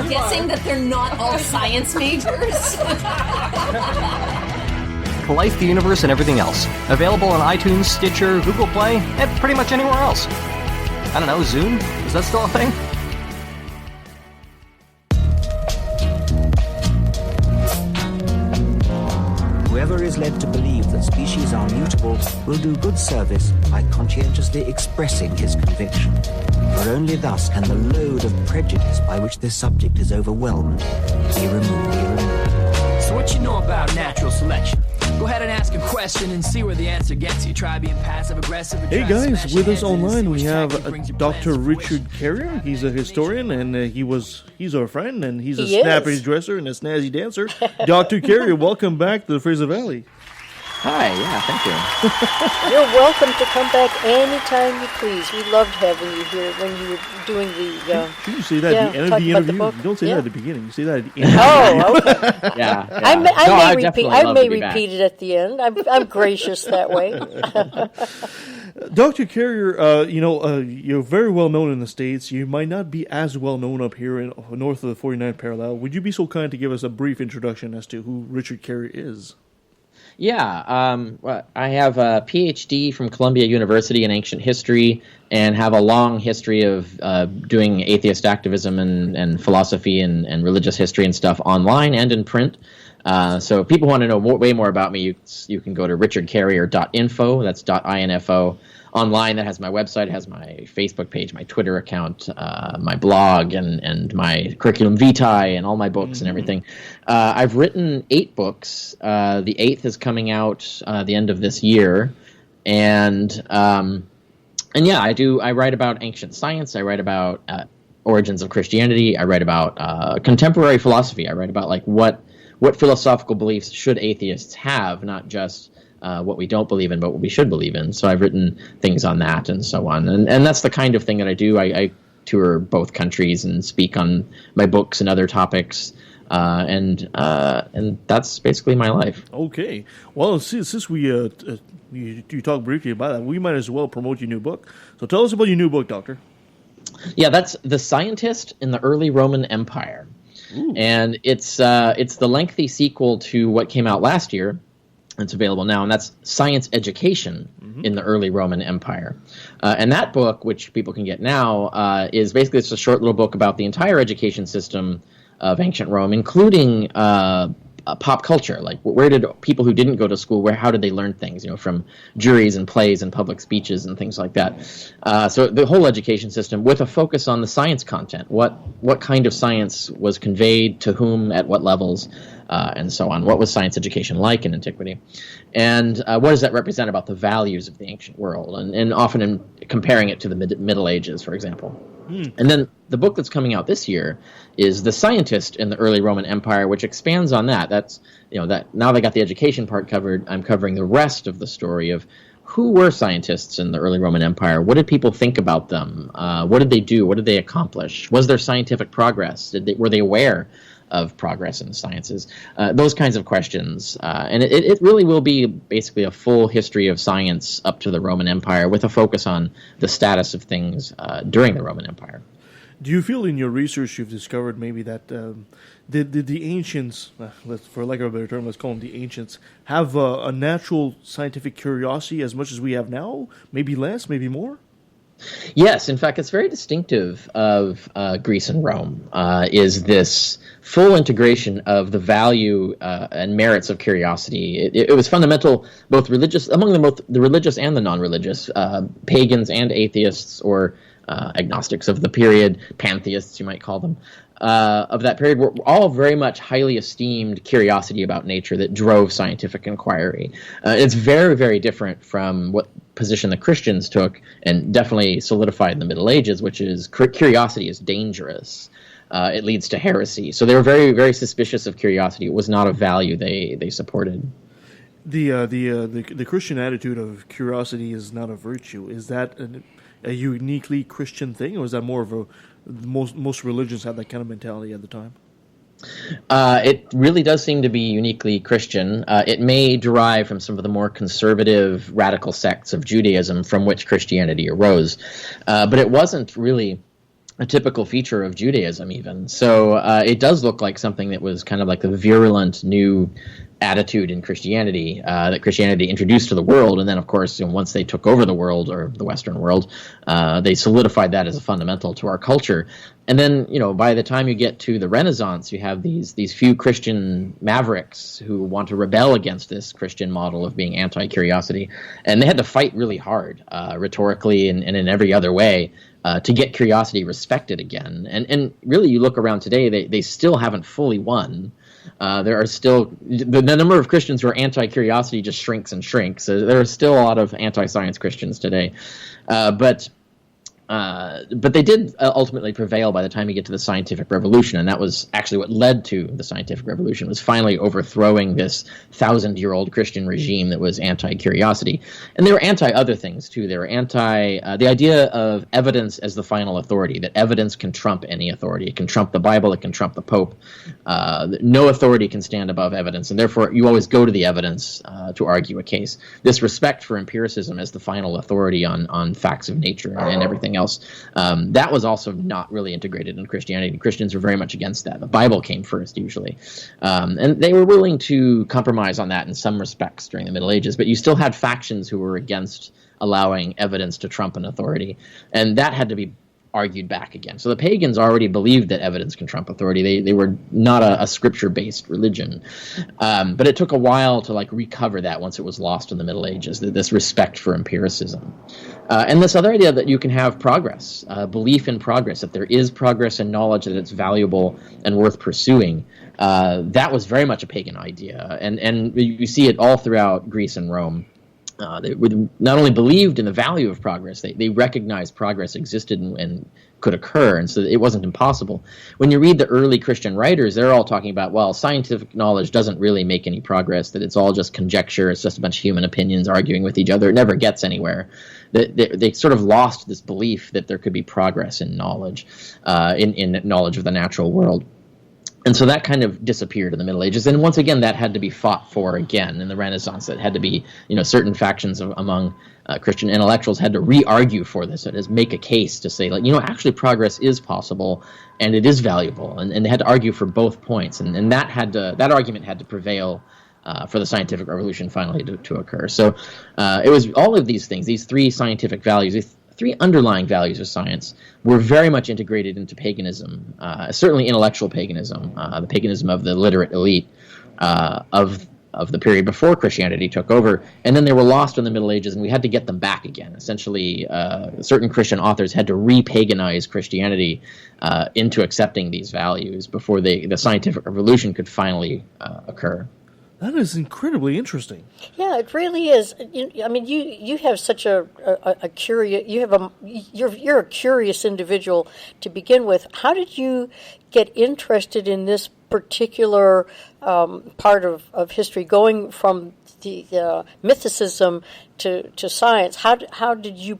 [SPEAKER 12] guessing that they're not all science majors.
[SPEAKER 10] Life, the Universe, and Everything Else. Available on iTunes, Stitcher, Google Play, and pretty much anywhere else. I don't know, Zune? Is that still a thing?
[SPEAKER 13] Whoever is led to believe that species are mutable will do good service by conscientiously expressing his conviction. For only thus can the load of prejudice by which this subject is overwhelmed be removed.
[SPEAKER 3] So what you know about natural selection? Go ahead and ask a question and see where the answer gets you. Try being passive-aggressive.
[SPEAKER 4] Hey guys, with us online we have Dr. Richard Carrier. He's a historian, and he's our friend, and he's a snappy dresser and a snazzy dancer. Dr. Carrier, welcome back to the Fraser Valley.
[SPEAKER 1] Hi, yeah, thank you.
[SPEAKER 7] You're welcome to come back anytime you please. We loved having you here when you were doing the...
[SPEAKER 4] Should you say that at the end of the interview? You don't say that at the beginning. You say that at the end.
[SPEAKER 7] Oh, okay.
[SPEAKER 1] Yeah.
[SPEAKER 7] I may repeat it at the end. I'm gracious that way.
[SPEAKER 4] Dr. Carrier, you're very well known in the States. You might not be as well known up here in north of the 49th parallel. Would you be so kind to give us a brief introduction as to who Richard Carrier is?
[SPEAKER 1] Yeah, I have a PhD from Columbia University in ancient history and have a long history of doing atheist activism and philosophy and religious history and stuff online and in print. So if people want to know way more about me, you can go to richardcarrier.info. That's .info. Online, that has my website, it has my Facebook page, my Twitter account, my blog, and my curriculum vitae, and all my books and everything. I've written 8 books. The 8th is coming out the end of this year, and yeah, I write about ancient science. I write about origins of Christianity. I write about contemporary philosophy. I write about like what philosophical beliefs should atheists have, not just what we don't believe in, but what we should believe in. So I've written things on that and so on. And that's the kind of thing that I do. I tour both countries and speak on my books and other topics. And that's basically my life.
[SPEAKER 4] Okay. Well, since you talked briefly about that, we might as well promote your new book. So tell us about your new book, Doctor.
[SPEAKER 1] Yeah, that's The Scientist in the Early Roman Empire. Ooh. And it's the lengthy sequel to what came out last year. It's available now, and that's Science Education in the Early Roman Empire. And that book, which people can get now, is basically it's a short little book about the entire education system of ancient Rome, including pop culture. Like, where did people who didn't go to school, how did they learn things? From juries and plays and public speeches and things like that. So the whole education system with a focus on the science content. What kind of science was conveyed to whom at what levels? And so on. What was science education like in antiquity? And what does that represent about the values of the ancient world? And often in comparing it to the Middle Ages, for example. And then the book that's coming out this year is The Scientist in the Early Roman Empire, which expands on that. That's, that now they got the education part covered. I'm covering the rest of the story of who were scientists in the early Roman Empire? What did people think about them? What did they do? What did they accomplish? Was there scientific progress? Were they aware of progress in the sciences? Those kinds of questions. And it really will be basically a full history of science up to the Roman Empire with a focus on the status of things during the Roman Empire.
[SPEAKER 4] Do you feel in your research you've discovered maybe that the ancients, for lack of a better term, let's call them the ancients, have a natural scientific curiosity as much as we have now? Maybe less, maybe more?
[SPEAKER 1] Yes, in fact, it's very distinctive of Greece and Rome, is this full integration of the value and merits of curiosity. It was fundamental, both religious, among both the religious and the non-religious, pagans and atheists, or agnostics of the period, pantheists you might call them, of that period, were all very much highly esteemed curiosity about nature that drove scientific inquiry. It's very, very different from what position the Christians took, and definitely solidified in the Middle Ages, which is curiosity is dangerous. It leads to heresy. So they were very, very suspicious of curiosity. It was not a value they supported.
[SPEAKER 4] The Christian attitude of curiosity is not a virtue. Is that a uniquely Christian thing, or is that more of most religions had that kind of mentality at the time?
[SPEAKER 1] It really does seem to be uniquely Christian. It may derive from some of the more conservative, radical sects of Judaism from which Christianity arose, but it wasn't really a typical feature of Judaism even. So it does look like something that was kind of like the virulent new attitude in Christianity that Christianity introduced to the world, and then of course once they took over the world, or the Western world, they solidified that as a fundamental to our culture. And then by the time you get to the Renaissance, you have these few Christian mavericks who want to rebel against this Christian model of being anti-curiosity, and they had to fight really hard, rhetorically and in every other way, to get curiosity respected again. And really, you look around today, they still haven't fully won. There are still the number of Christians who are anti-curiosity just shrinks and shrinks. So there are still a lot of anti-science Christians today, but they did ultimately prevail by the time you get to the scientific revolution, and that was actually what led to the scientific revolution, was finally overthrowing this 1,000-year-old Christian regime that was anti-curiosity. And they were anti-other things, too. They were anti the idea of evidence as the final authority, that evidence can trump any authority. It can trump the Bible, it can trump the Pope. No authority can stand above evidence, and therefore you always go to the evidence to argue a case. This respect for empiricism as the final authority on facts of nature and everything else, that was also not really integrated in Christianity. Christians were very much against that. The Bible came first, usually. And they were willing to compromise on that in some respects during the Middle Ages, but you still had factions who were against allowing evidence to trump an authority, and that had to be argued back again. So the pagans already believed that evidence can trump authority. They were not a scripture-based religion. But it took a while to recover that once it was lost in the Middle Ages, this respect for empiricism. And this other idea that you can have progress, belief in progress, that there is progress and knowledge, that it's valuable and worth pursuing. That was very much a pagan idea. And you see it all throughout Greece and Rome. They not only believed in the value of progress, they recognized progress existed and could occur, and so it wasn't impossible. When you read the early Christian writers, they're all talking about, well, scientific knowledge doesn't really make any progress, that it's all just conjecture, it's just a bunch of human opinions arguing with each other, it never gets anywhere. They sort of lost this belief that there could be progress in knowledge, in knowledge of the natural world. And so that kind of disappeared in the Middle Ages. And once again, that had to be fought for again in the Renaissance. That had to be, certain factions among Christian intellectuals had to re-argue for this, that is, make a case to say, actually progress is possible and it is valuable. And they had to argue for both points. And that argument had to prevail for the scientific revolution finally to occur. So it was all of these things, these three scientific values, these three underlying values of science were very much integrated into paganism, certainly intellectual paganism, the paganism of the literate elite of the period before Christianity took over, and then they were lost in the Middle Ages, and we had to get them back again. Essentially, certain Christian authors had to re-paganize Christianity into accepting these values before the scientific revolution could finally occur.
[SPEAKER 4] That is incredibly interesting.
[SPEAKER 7] Yeah, it really is. You have such a curious. You're a curious individual to begin with. How did you get interested in this particular part of history, going from the mythicism to science? How did you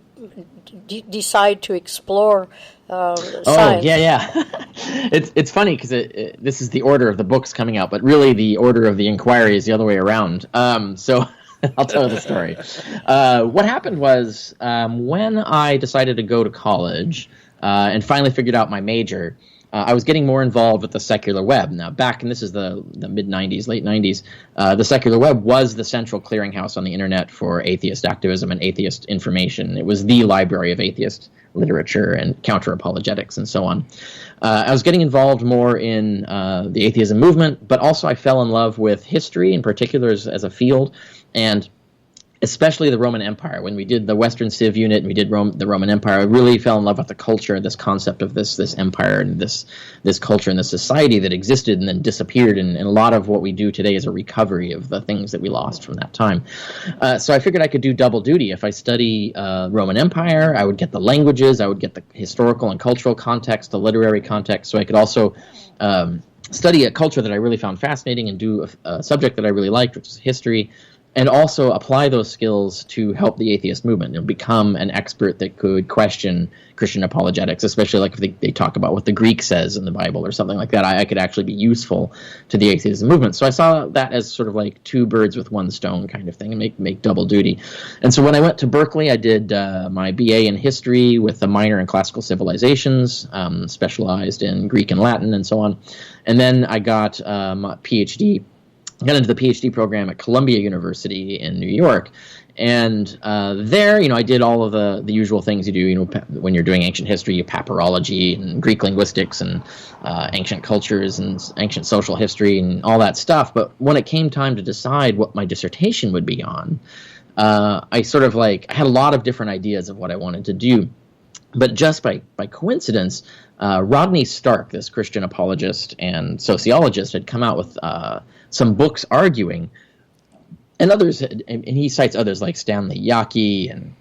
[SPEAKER 7] decide to explore science.
[SPEAKER 1] Yeah. It's funny because this is the order of the books coming out, but really the order of the inquiry is the other way around. So I'll tell the story. What happened was when I decided to go to college and finally figured out my major, I was getting more involved with the secular web. Now, back, and this is the mid-'90s, late 90s, the secular web was the central clearinghouse on the internet for atheist activism and atheist information. It was the library of atheist literature and counter-apologetics and so on. I was getting involved more in the atheism movement, but also I fell in love with history in particular as a field, and especially the Roman Empire. When we did the Western Civ unit and we did the Roman Empire, I really fell in love with the culture, this concept of this empire and this culture and this society that existed and then disappeared. And a lot of what we do today is a recovery of the things that we lost from that time. So I figured I could do double duty. If I study Roman Empire, I would get the languages, I would get the historical and cultural context, the literary context, so I could also study a culture that I really found fascinating and do a subject that I really liked, which is history, and also apply those skills to help the atheist movement and become an expert that could question Christian apologetics, especially like if they talk about what the Greek says in the Bible or something like that. I could actually be useful to the atheism movement. So I saw that as sort of like two birds with one stone kind of thing, and make double duty. And so when I went to Berkeley, I did my BA in history with a minor in classical civilizations, specialized in Greek and Latin and so on. And then I got my PhD. Got into the PhD program at Columbia University in New York, and there, I did all of the usual things you do. When you're doing ancient history, papyrology and Greek linguistics and ancient cultures and ancient social history and all that stuff. But when it came time to decide what my dissertation would be on, I sort of I had a lot of different ideas of what I wanted to do. But just by coincidence, Rodney Stark, this Christian apologist and sociologist, had come out with some books arguing, and others, and he cites others like Stanley Yaki and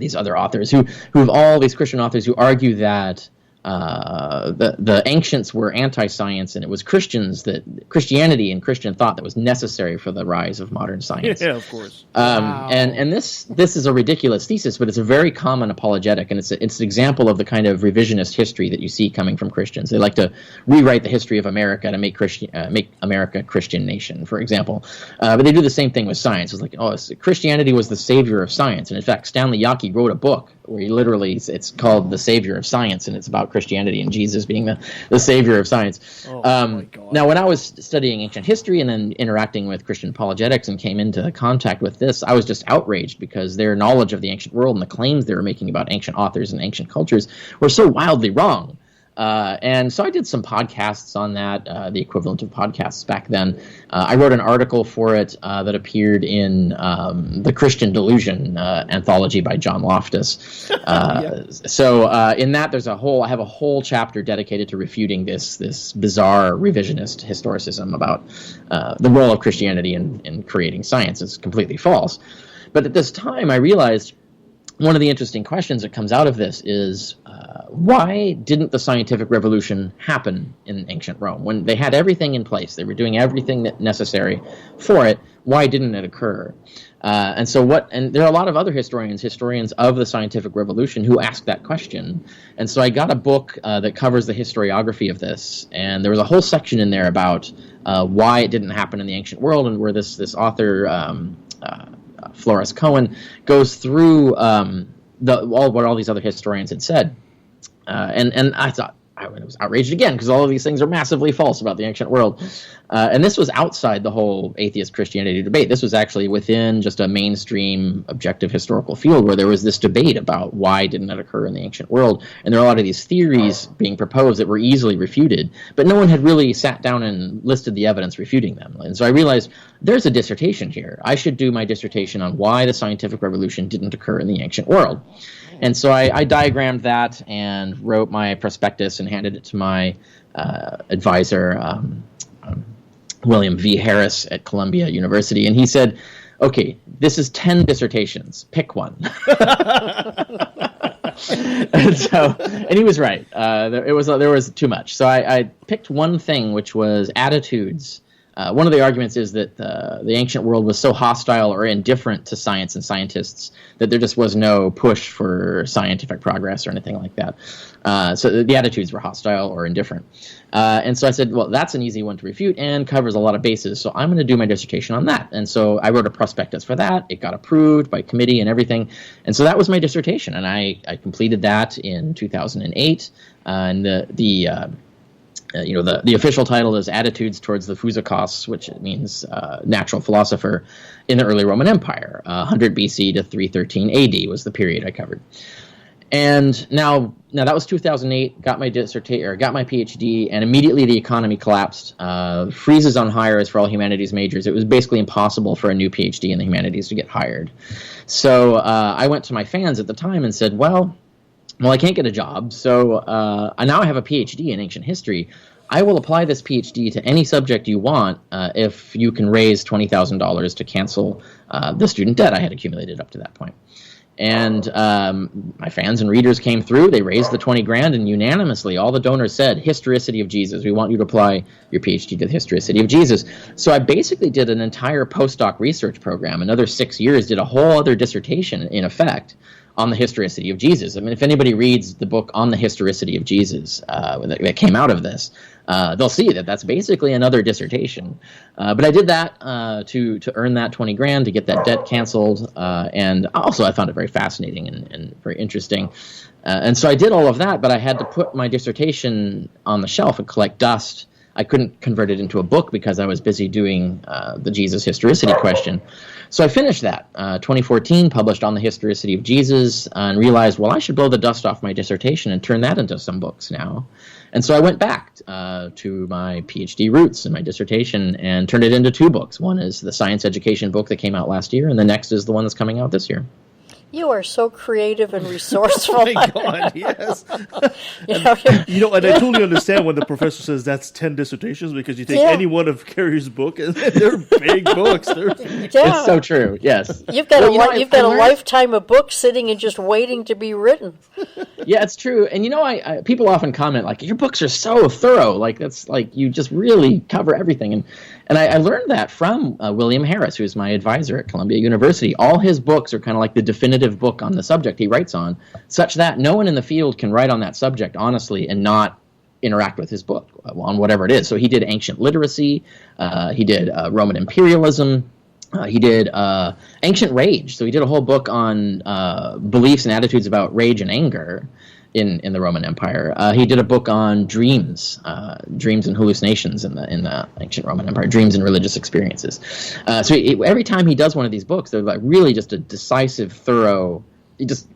[SPEAKER 1] these other authors who've all these Christian authors who argue that the ancients were anti-science, and it was Christianity and Christian thought that was necessary for the rise of modern science.
[SPEAKER 4] Yeah, of course.
[SPEAKER 1] Wow. And this is a ridiculous thesis, but it's a very common apologetic, and it's an example of the kind of revisionist history that you see coming from Christians. They like to rewrite the history of America to make America a Christian nation, for example. But they do the same thing with science. It's like, Christianity was the savior of science, and in fact, Stanley Yaki wrote a book where he literally, it's called The Savior of Science, and it's about Christianity and Jesus being the savior of science. My God. Now, when I was studying ancient history and then interacting with Christian apologetics and came into contact with this, I was just outraged because their knowledge of the ancient world and the claims they were making about ancient authors and ancient cultures were so wildly wrong. And so I did some podcasts on that, the equivalent of podcasts back then. I wrote an article for it that appeared in the Christian Delusion anthology by John Loftus. So in that, I have a whole chapter dedicated to refuting this bizarre revisionist historicism about the role of Christianity in creating science. It's completely false. But at this time, I realized one of the interesting questions that comes out of this is why didn't the scientific revolution happen in ancient Rome? When they had everything in place, they were doing everything that necessary for it, why didn't it occur? And there are a lot of other historians of the scientific revolution who ask that question. And so I got a book that covers the historiography of this, and there was a whole section in there about why it didn't happen in the ancient world, and where this author, Flores Cohen, goes through what all these other historians had said. And I thought, I was outraged again because all of these things are massively false about the ancient world. And this was outside the whole atheist Christianity debate. This was actually within just a mainstream objective historical field where there was this debate about why didn't it occur in the ancient world. And there are a lot of these theories being proposed that were easily refuted, but no one had really sat down and listed the evidence refuting them. And so I realized there's a dissertation here. I should do my dissertation on why the scientific revolution didn't occur in the ancient world. And so I diagrammed that and wrote my prospectus and handed it to my advisor, William V. Harris at Columbia University. And he said, okay, this is 10 dissertations. Pick one. and he was right. There was too much. So I picked one thing, which was attitudes one of the arguments is that the ancient world was so hostile or indifferent to science and scientists that there just was no push for scientific progress or anything like that. So the attitudes were hostile or indifferent. And so I said, well, that's an easy one to refute and covers a lot of bases, so I'm going to do my dissertation on that. And so I wrote a prospectus for that. It got approved by committee and everything. And so that was my dissertation, and I completed that in 2008. And the official title is Attitudes Towards the Physikos, which means natural philosopher in the early Roman Empire. 100 BC to 313 AD was the period I covered. And now that was 2008. Got my PhD, and immediately the economy collapsed. Freezes on hires for all humanities majors. It was basically impossible for a new PhD in the humanities to get hired. So I went to my fans at the time and said, well, I can't get a job, so now I have a PhD in ancient history. I will apply this PhD to any subject you want if you can raise $20,000 to cancel the student debt I had accumulated up to that point. And my fans and readers came through. They raised the $20,000, and unanimously all the donors said, Historicity of Jesus. We want you to apply your PhD to the Historicity of Jesus. So I basically did an entire postdoc research program, another 6 years, did a whole other dissertation, in effect, on the historicity of Jesus. I mean, if anybody reads the book On the Historicity of Jesus that came out of this, they'll see that that's basically another dissertation. But I did that to earn that $20,000, to get that debt canceled, and also I found it very fascinating and very interesting. And so I did all of that, but I had to put my dissertation on the shelf and collect dust. I couldn't convert it into a book because I was busy doing the Jesus historicity question. So I finished that, 2014, published On the Historicity of Jesus, and realized, well, I should blow the dust off my dissertation and turn that into some books now. And so I went back to my PhD roots and my dissertation and turned it into 2 books. One is the science education book that came out last year, and the next is the one that's coming out this year.
[SPEAKER 7] You are so creative and resourceful.
[SPEAKER 4] Oh my God, yes. And I totally understand when the professor says that's 10 dissertations, because you take any one of Carrie's book and they're big books.
[SPEAKER 1] It's so true, yes.
[SPEAKER 7] You've got a lifetime of books sitting and just waiting to be written.
[SPEAKER 1] Yeah, it's true. And I people often comment, like, your books are so thorough. Like, that's like you just really cover everything. And I learned that from William Harris, who's my advisor at Columbia University. All his books are kind of like the definitive book on the subject he writes on, such that no one in the field can write on that subject honestly and not interact with his book on whatever it is. So he did ancient literacy, he did Roman imperialism, he did ancient rage. So he did a whole book on beliefs and attitudes about rage and anger in the Roman Empire. He did a book on dreams and hallucinations in the ancient Roman Empire, dreams and religious experiences. So every time he does one of these books, they're like really just a decisive, thorough. He just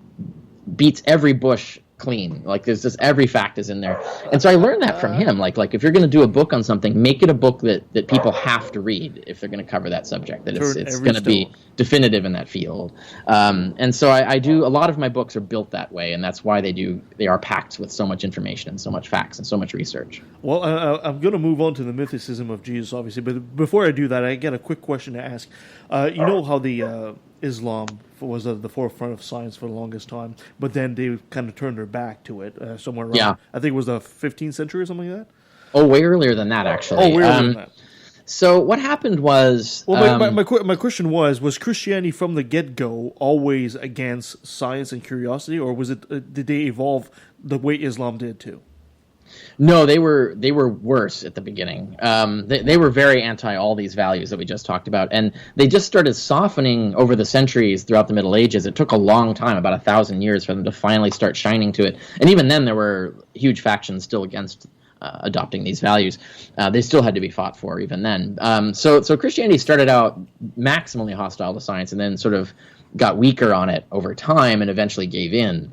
[SPEAKER 1] beats every bush clean. Like, there's just every fact is in there. And so I learned that from him. Like if you're going to do a book on something, make it a book that people have to read if they're going to cover that subject, that it's going to be definitive in that field. And so I do, a lot of my books are built that way, and that's why they are packed with so much information and so much facts and so much research.
[SPEAKER 4] Well, I'm going to move on to the mythicism of Jesus, obviously, but before I do that, I get a quick question to ask. You know how the Islam was at the forefront of science for the longest time, but then they kind of turned their back to it somewhere around, I think it was the 15th century or something like that?
[SPEAKER 1] Oh, way earlier than that, actually.
[SPEAKER 4] Oh, way earlier than that.
[SPEAKER 1] So what happened was...
[SPEAKER 4] Well, my question was Christianity from the get-go always against science and curiosity, or was it did they evolve the way Islam did too?
[SPEAKER 1] No, they were worse at the beginning. They were very anti all these values that we just talked about, and they just started softening over the centuries throughout the Middle Ages. It took a long time, about 1,000 years, for them to finally start shining to it. And even then, there were huge factions still against adopting these values. They still had to be fought for even then. So Christianity started out maximally hostile to science, and then sort of got weaker on it over time and eventually gave in.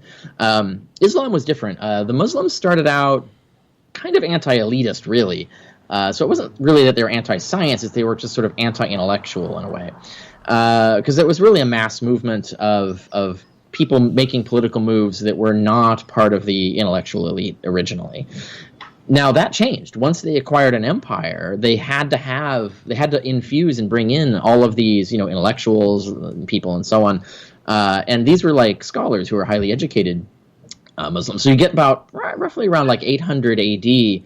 [SPEAKER 1] Islam was different. The Muslims started out kind of anti-elitist, really. So it wasn't really that they were anti-science, they were just sort of anti-intellectual in a way. Because it was really a mass movement of people making political moves that were not part of the intellectual elite originally. Now that changed. Once they acquired an empire, they had to infuse and bring in all of these, intellectuals, people, and so on. And these were like scholars who were highly educated Muslims. So you get about roughly around like 800 AD,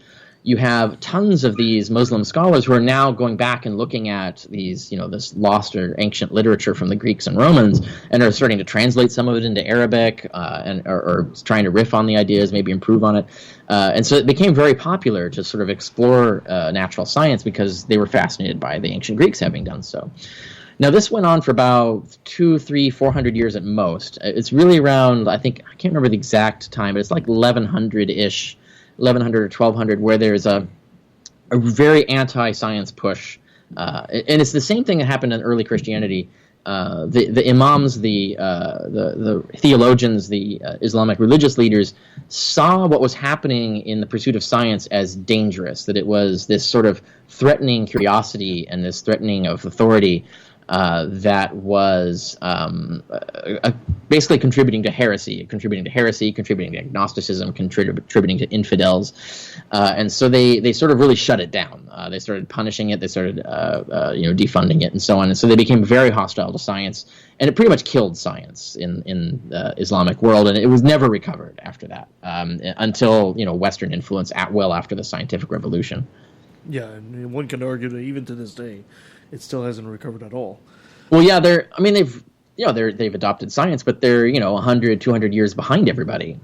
[SPEAKER 1] you have tons of these Muslim scholars who are now going back and looking at these, this lost or ancient literature from the Greeks and Romans, and are starting to translate some of it into Arabic, or trying to riff on the ideas, maybe improve on it. And so it became very popular to sort of explore natural science because they were fascinated by the ancient Greeks having done so. Now, this went on for about 200, 300, 400 years at most. It's really around, I can't remember the exact time, but it's like 1100-ish, 1100 or 1200, where there's a very anti-science push. And it's the same thing that happened in early Christianity. The imams, the theologians, the Islamic religious leaders saw what was happening in the pursuit of science as dangerous, that it was this sort of threatening curiosity and this threatening of authority that was basically contributing to heresy, contributing to agnosticism, contributing to infidels. And so they sort of really shut it down. They started punishing it. They started defunding it and so on. And so they became very hostile to science. And it pretty much killed science in the Islamic world. And it was never recovered after that until, Western influence well after the scientific revolution.
[SPEAKER 4] Yeah, and one can argue that even to this day, it still hasn't recovered at all.
[SPEAKER 1] Well, yeah, they've adopted science, but they're 100, 200 years behind everybody.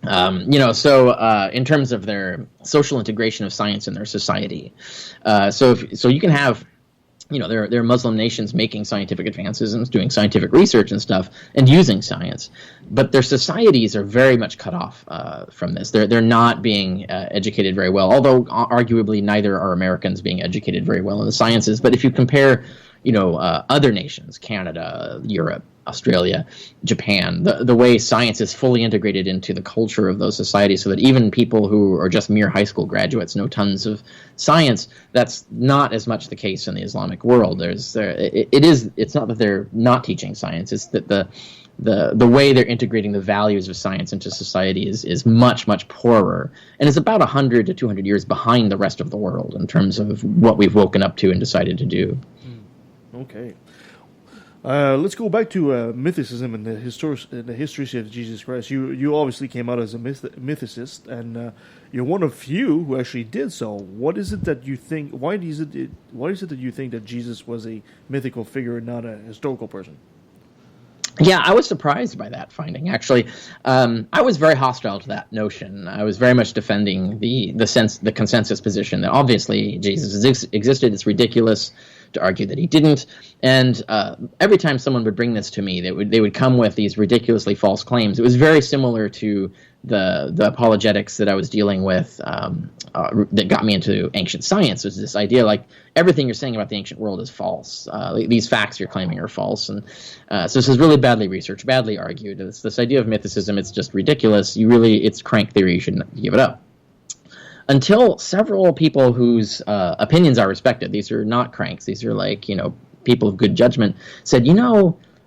[SPEAKER 1] So in terms of their social integration of science in their society, so you can have. There are Muslim nations making scientific advances and doing scientific research and stuff and using science, but their societies are very much cut off from this. They're not being educated very well, although arguably neither are Americans being educated very well in the sciences. But if you compare, other nations, Canada, Europe, Australia, Japan, the way science is fully integrated into the culture of those societies, so that even people who are just mere high school graduates know tons of science, that's not as much the case in the Islamic world. It's not that they're not teaching science, it's that the way they're integrating the values of science into society is much, much poorer, and is about 100 to 200 years behind the rest of the world in terms of what we've woken up to and decided to do.
[SPEAKER 4] Okay. Let's go back to mythicism and the historicity of Jesus Christ. You obviously came out as a mythicist, and you're one of few who actually did so. What is it that you think? Why is it that you think that Jesus was a mythical figure and not a historical person?
[SPEAKER 1] Yeah, I was surprised by that finding, actually. I was very hostile to that notion. I was very much defending the consensus position that obviously Jesus existed. It's ridiculous to argue that he didn't. And every time someone would bring this to me, they would come with these ridiculously false claims. It was very similar to the apologetics that I was dealing with that got me into ancient science. Was this idea like everything you're saying about the ancient world is false. These facts you're claiming are false. And so this is really badly researched, badly argued. It's this idea of mythicism, it's just ridiculous. It's crank theory. You shouldn't give it up. Until several people whose opinions are respected, these are not cranks, these are people of good judgment, said,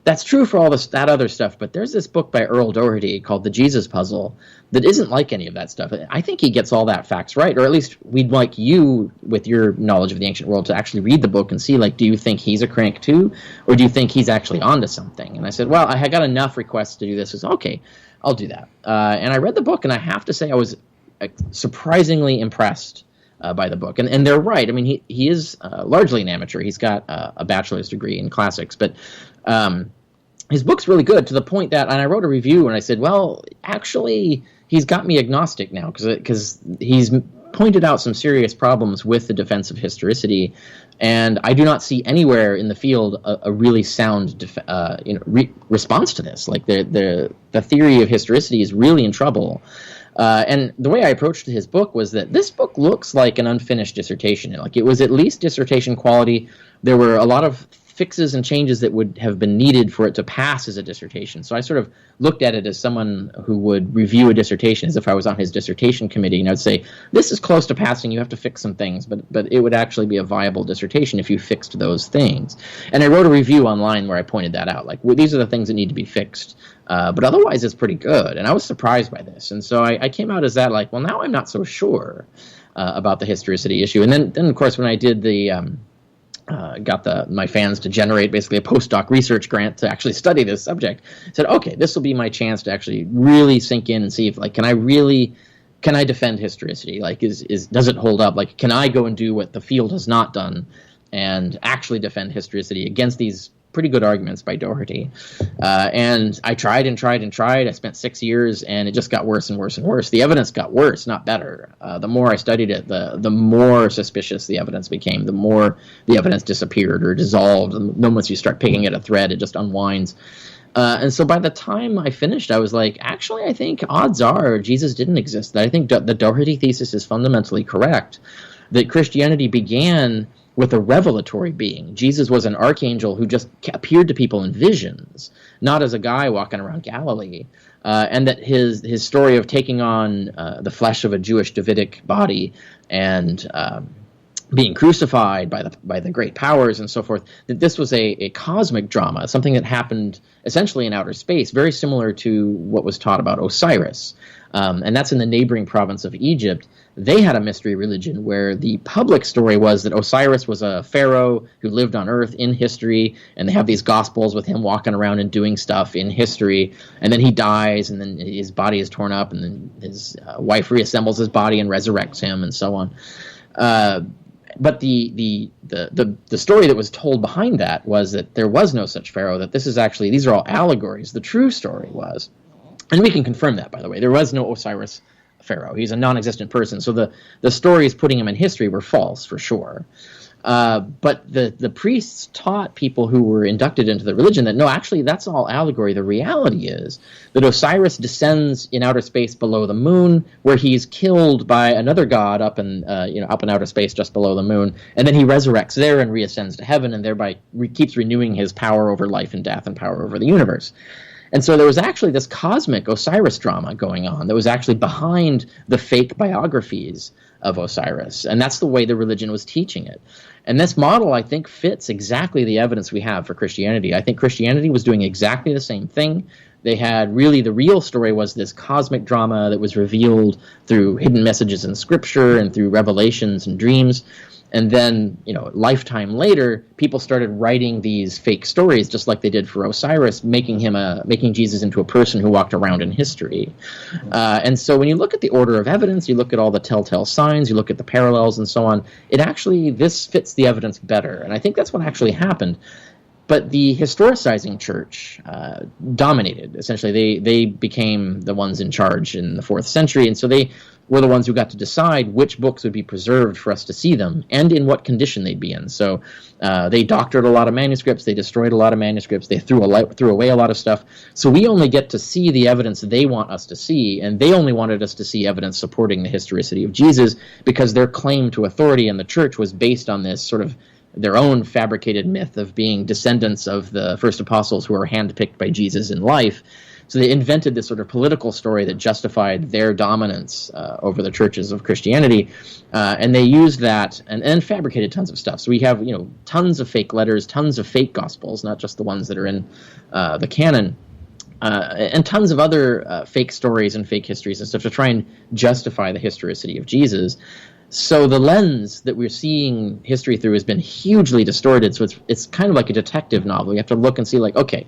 [SPEAKER 1] that's true for all that other stuff, but there's this book by Earl Doherty called The Jesus Puzzle that isn't like any of that stuff. I think he gets all that facts right, or at least we'd like you, with your knowledge of the ancient world, to actually read the book and see, do you think he's a crank too, or do you think he's actually onto something? And I said, well, I got enough requests to do this. I said, okay, I'll do that. And I read the book, and I have to say I was surprisingly impressed by the book. And they're right. I mean, he is largely an amateur. He's got a bachelor's degree in classics, but his book's really good, to the point that, and I wrote a review and I said, well, actually, he's got me agnostic now, because he's pointed out some serious problems with the defense of historicity, and I do not see anywhere in the field a really sound response to this. The theory of historicity is really in trouble. And the way I approached his book was that this book looks like an unfinished dissertation. It was at least dissertation quality. There were a lot of fixes and changes that would have been needed for it to pass as a dissertation. So I sort of looked at it as someone who would review a dissertation as if I was on his dissertation committee, and I would say, this is close to passing, you have to fix some things, but it would actually be a viable dissertation if you fixed those things. And I wrote a review online where I pointed that out, these are the things that need to be fixed. But otherwise, it's pretty good. And I was surprised by this. And so I came out as that, well, now I'm not so sure about the historicity issue. And then of course, when I did got my fans to generate basically a postdoc research grant to actually study this subject, I said, okay, this will be my chance to actually really sink in and see if, can I really can I defend historicity? Like, does it hold up? Like, can I go and do what the field has not done and actually defend historicity against these pretty good arguments by Doherty? And I tried and tried and tried. I spent 6 years, and it just got worse and worse and worse. The evidence got worse, not better. The more I studied it, the more suspicious the evidence became, the more the evidence disappeared or dissolved. And then once you start picking at a thread, it just unwinds. And so by the time I finished, I was like, actually, I think odds are Jesus didn't exist. I think the Doherty thesis is fundamentally correct, that Christianity began with a revelatory being. Jesus was an archangel who just appeared to people in visions, not as a guy walking around Galilee, and that his story of taking on the flesh of a Jewish Davidic body and being crucified by the great powers and so forth, that this was a cosmic drama, something that happened essentially in outer space, very similar to what was taught about Osiris. And that's in the neighboring province of Egypt. They had a mystery religion where the public story was that Osiris was a pharaoh who lived on Earth in history, and they have these gospels with him walking around and doing stuff in history, and then he dies, and then his body is torn up, and then his wife reassembles his body and resurrects him, and so on. But the story that was told behind that was that there was no such pharaoh, that these are all allegories. The true story was, and we can confirm that, by the way, there was no Osiris pharaoh. He's a non-existent person. So the stories putting him in history were false, for sure. But the priests taught people who were inducted into the religion that, no, actually, that's all allegory. The reality is that Osiris descends in outer space below the moon, where he's killed by another god up in outer space just below the moon, and then he resurrects there and reascends to heaven, and thereby keeps renewing his power over life and death and power over the universe. And so there was actually this cosmic Osiris drama going on that was actually behind the fake biographies of Osiris. And that's the way the religion was teaching it. And this model, I think, fits exactly the evidence we have for Christianity. I think Christianity was doing exactly the same thing. They had the real story was this cosmic drama that was revealed through hidden messages in Scripture and through revelations and dreams. And then, lifetime later, people started writing these fake stories, just like they did for Osiris, making Jesus into a person who walked around in history. And so when you look at the order of evidence, you look at all the telltale signs, you look at the parallels and so on, this fits the evidence better. And I think that's what actually happened. But the historicizing church dominated. Essentially, they became the ones in charge in the 4th century, and so they were the ones who got to decide which books would be preserved for us to see them, and in what condition they'd be in. So they doctored a lot of manuscripts, they destroyed a lot of manuscripts, they threw away a lot of stuff. So we only get to see the evidence they want us to see, and they only wanted us to see evidence supporting the historicity of Jesus, because their claim to authority in the church was based on this sort of their own fabricated myth of being descendants of the first apostles who were handpicked by Jesus in life. So they invented this sort of political story that justified their dominance over the churches of Christianity, and they used that and fabricated tons of stuff. So we have tons of fake letters, tons of fake gospels, not just the ones that are in the canon, and tons of other fake stories and fake histories and stuff to try and justify the historicity of Jesus. So the lens that we're seeing history through has been hugely distorted. So it's kind of like a detective novel. You have to look and see, like, okay,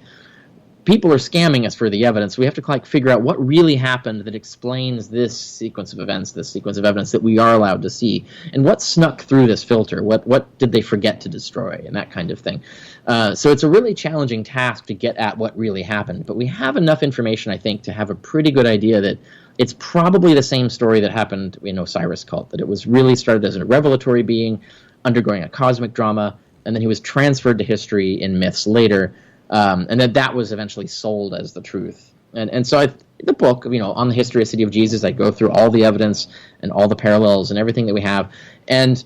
[SPEAKER 1] people are scamming us for the evidence. We have to figure out what really happened that explains this sequence of events, this sequence of evidence that we are allowed to see, and what snuck through this filter. What did they forget to destroy, and that kind of thing. So it's a really challenging task to get at what really happened. But we have enough information, I think, to have a pretty good idea that it's probably the same story that happened in Osiris cult, that it was really started as a revelatory being undergoing a cosmic drama, and then he was transferred to history in myths later, and that was eventually sold as the truth. And so the book, on the historicity of Jesus, I go through all the evidence and all the parallels and everything that we have. And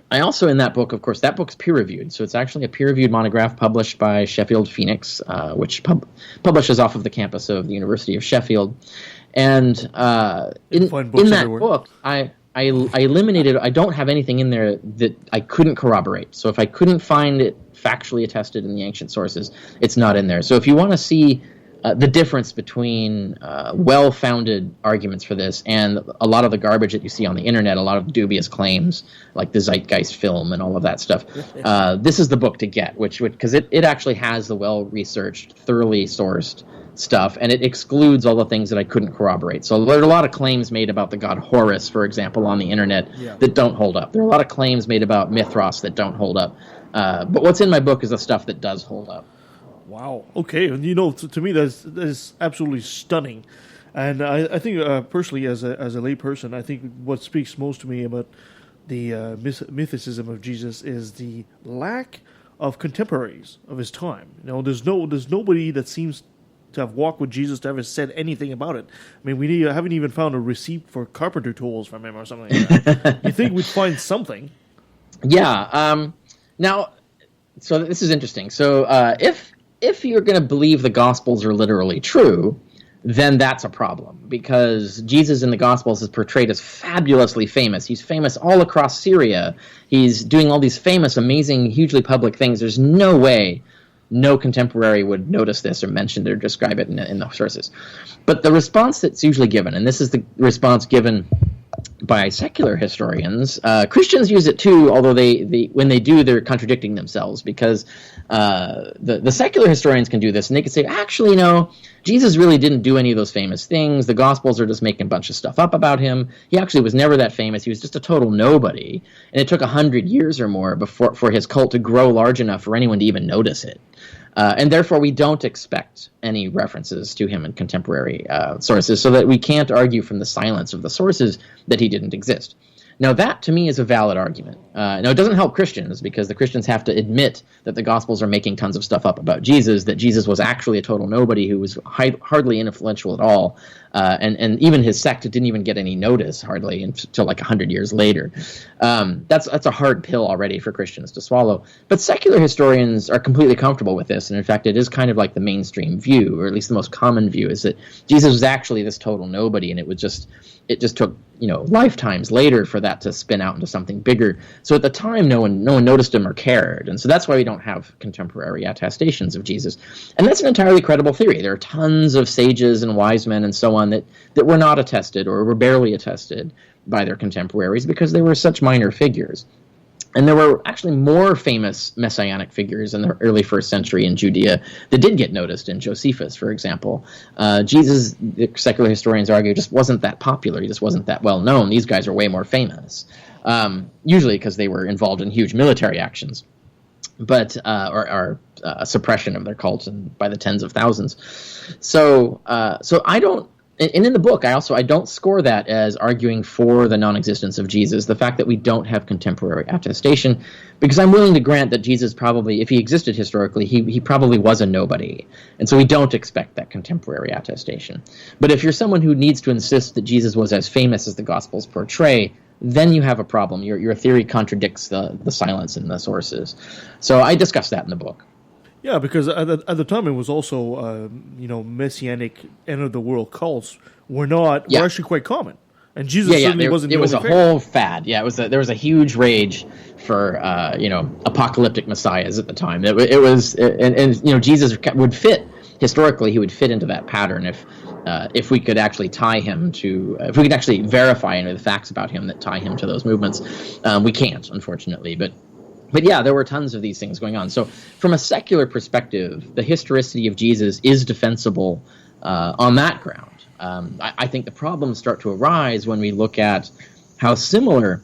[SPEAKER 1] I also, in that book, of course, that book's peer-reviewed. So it's actually a peer-reviewed monograph published by Sheffield Phoenix, which publishes off of the campus of the University of Sheffield. And in that book, I eliminated, I don't have anything in there that I couldn't corroborate. So if I couldn't find it factually attested in the ancient sources, it's not in there. So if you want to see the difference between well-founded arguments for this and a lot of the garbage that you see on the internet, a lot of dubious claims like the Zeitgeist film and all of that stuff, this is the book to get, because it actually has the well-researched, thoroughly sourced stuff, and it excludes all the things that I couldn't corroborate. So there are a lot of claims made about the god Horus, for example, on the internet that don't hold up. There are a lot of claims made about Mithras that don't hold up. But what's in my book is the stuff that does hold up.
[SPEAKER 4] Wow. Okay. And you know, to me, that is absolutely stunning. And I think personally, as a lay person, I think what speaks most to me about the mythicism of Jesus is the lack of contemporaries of his time. You know, there's nobody that seems to have walked with Jesus to ever said anything about it. I mean, we haven't even found a receipt for carpenter tools from him or something like that. You think we'd find something?
[SPEAKER 1] Yeah. Now, so this is interesting. So if you're going to believe the Gospels are literally true, then that's a problem, because Jesus in the Gospels is portrayed as fabulously famous. He's famous all across Syria. He's doing all these famous, amazing, hugely public things. There's no way no contemporary would notice this or mention it or describe it in the sources. But the response that's usually given, and this is the response given by secular historians, Christians use it too, although they when they do, they're contradicting themselves, because the secular historians can do this, and they can say, actually, no, Jesus really didn't do any of those famous things. The Gospels are just making a bunch of stuff up about him. He actually was never that famous. He was just a total nobody, and it took 100 years or more for his cult to grow large enough for anyone to even notice it. And therefore, we don't expect any references to him in contemporary sources, so that we can't argue from the silence of the sources that he didn't exist. Now, that, to me, is a valid argument. Now, it doesn't help Christians, because the Christians have to admit that the Gospels are making tons of stuff up about Jesus, that Jesus was actually a total nobody who was hardly influential at all, and even his sect didn't even get any notice, hardly, until like 100 years later. That's a hard pill already for Christians to swallow. But secular historians are completely comfortable with this, and in fact, it is kind of like the mainstream view, or at least the most common view, is that Jesus was actually this total nobody, and it just took lifetimes later for that to spin out into something bigger. So at the time, no one noticed him or cared, and so that's why we don't have contemporary attestations of Jesus. And that's an entirely credible theory. There are tons of sages and wise men and so on that were not attested, or were barely attested by their contemporaries, because they were such minor figures. And there were actually more famous messianic figures in the early first century in Judea that did get noticed, in Josephus, for example. Jesus, the secular historians argue, just wasn't that popular. He just wasn't that well known. These guys are way more famous, usually because they were involved in huge military actions, but or suppression of their cults and by the tens of thousands. So I don't. And in the book, I don't score that as arguing for the non-existence of Jesus, the fact that we don't have contemporary attestation, because I'm willing to grant that Jesus probably, if he existed historically, he probably was a nobody. And so we don't expect that contemporary attestation. But if you're someone who needs to insist that Jesus was as famous as the Gospels portray, then you have a problem. Your theory contradicts the silence in the sources. So I discuss that in the book.
[SPEAKER 4] Yeah, because at the time it was also, messianic end-of-the-world cults were actually quite common. And Jesus certainly wasn't the only figure. It was a whole
[SPEAKER 1] fad. Yeah, there was a huge rage for, apocalyptic messiahs at the time. It was Jesus would fit, historically, he would fit into that pattern if we could actually tie him to, if we could actually verify any of the facts about him that tie him to those movements. We can't, unfortunately, But yeah, there were tons of these things going on. So from a secular perspective, the historicity of Jesus is defensible on that ground. I think the problems start to arise when we look at how similar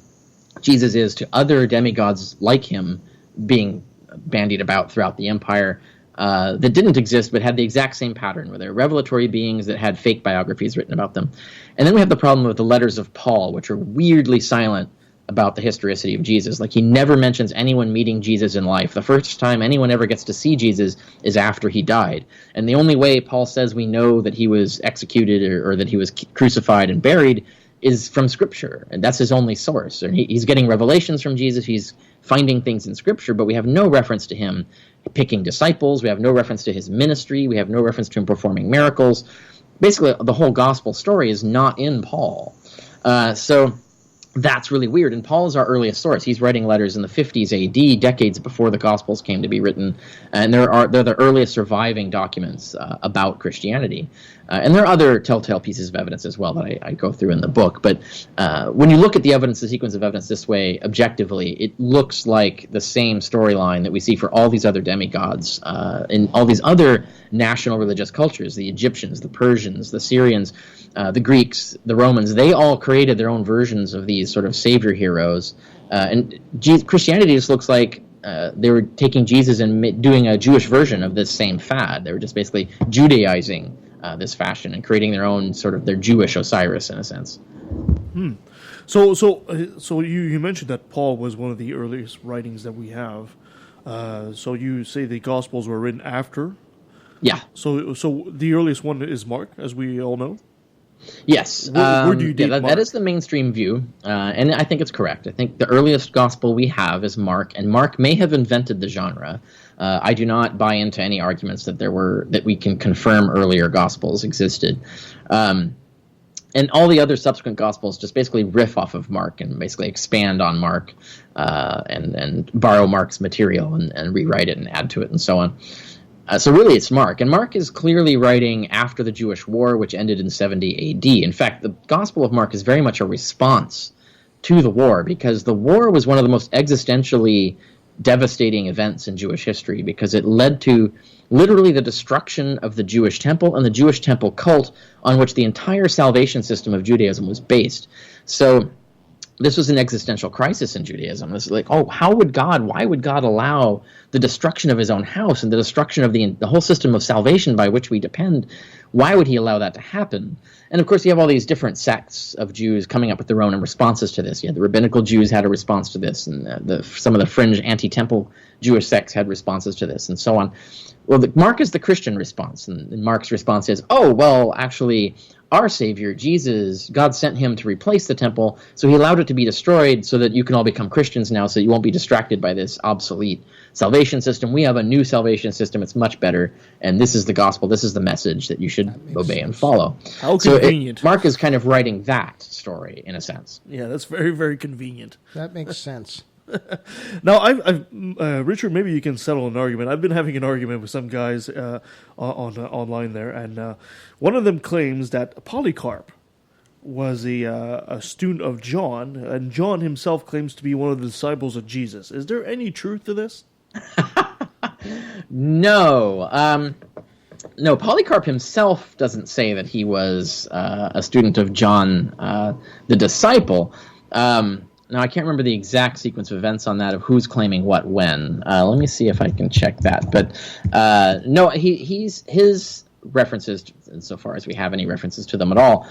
[SPEAKER 1] Jesus is to other demigods like him being bandied about throughout the empire that didn't exist but had the exact same pattern, where they're revelatory beings that had fake biographies written about them. And then we have the problem with the letters of Paul, which are weirdly silent about the historicity of Jesus. Like, he never mentions anyone meeting Jesus in life. The first time anyone ever gets to see Jesus is after he died. And the only way Paul says we know that he was executed or that he was crucified and buried is from Scripture. And that's his only source. And he's getting revelations from Jesus. He's finding things in Scripture, but we have no reference to him picking disciples. We have no reference to his ministry. We have no reference to him performing miracles. Basically, the whole gospel story is not in Paul. So that's really weird. And Paul is our earliest source. He's writing letters in the 50s AD, decades before the Gospels came to be written. And they're the earliest surviving documents about Christianity. And there are other telltale pieces of evidence as well that I go through in the book. But when you look at the evidence, the sequence of evidence this way, objectively, it looks like the same storyline that we see for all these other demigods in all these other national religious cultures, the Egyptians, the Persians, the Syrians, the Greeks, the Romans. They all created their own versions of these sort of savior heroes. And Christianity just looks like they were taking Jesus and doing a Jewish version of this same fad. They were just basically Judaizing this fashion and creating their own sort of their Jewish Osiris in a sense.
[SPEAKER 4] So you mentioned that Paul was one of the earliest writings that we have. So you say the Gospels were written after?
[SPEAKER 1] Yeah.
[SPEAKER 4] So the earliest one is Mark, as we all know?
[SPEAKER 1] Yes.
[SPEAKER 4] Where do you date Mark?
[SPEAKER 1] That is the mainstream view, and I think it's correct. I think the earliest gospel we have is Mark, and Mark may have invented the genre. I do not buy into any arguments that we can confirm earlier gospels existed. And all the other subsequent gospels just basically riff off of Mark and basically expand on Mark and borrow Mark's material and rewrite it and add to it and so on. So really it's Mark. And Mark is clearly writing after the Jewish War, which ended in 70 AD. In fact, the Gospel of Mark is very much a response to the war, because the war was one of the most existentially devastating events in Jewish history, because it led to literally the destruction of the Jewish temple and the Jewish temple cult on which the entire salvation system of Judaism was based. So this was an existential crisis in Judaism. This is like, why would God allow the destruction of his own house and the destruction of the whole system of salvation by which we depend? Why would he allow that to happen? And of course, you have all these different sects of Jews coming up with their own responses to this. The rabbinical Jews had a response to this, and some of the fringe anti-temple Jewish sects had responses to this, and so on. Well, Mark is the Christian response, and Mark's response is, actually, our Savior, Jesus, God sent him to replace the temple, so he allowed it to be destroyed so that you can all become Christians now, so you won't be distracted by this obsolete salvation system. We have a new salvation system. It's much better, and this is the gospel. This is the message that you should obey and follow.
[SPEAKER 4] How convenient.
[SPEAKER 1] Mark is kind of writing that story, in a sense.
[SPEAKER 4] Yeah, that's very, very convenient.
[SPEAKER 8] That makes sense.
[SPEAKER 4] Now, Richard, maybe you can settle an argument. I've been having an argument with some guys online there, and one of them claims that Polycarp was a student of John, and John himself claims to be one of the disciples of Jesus. Is there any truth to this?
[SPEAKER 1] No. No, Polycarp himself doesn't say that he was a student of John, the disciple. Now, I can't remember the exact sequence of events on that, of who's claiming what when. Let me see if I can check that. But no, his references, insofar as we have any references to them at all,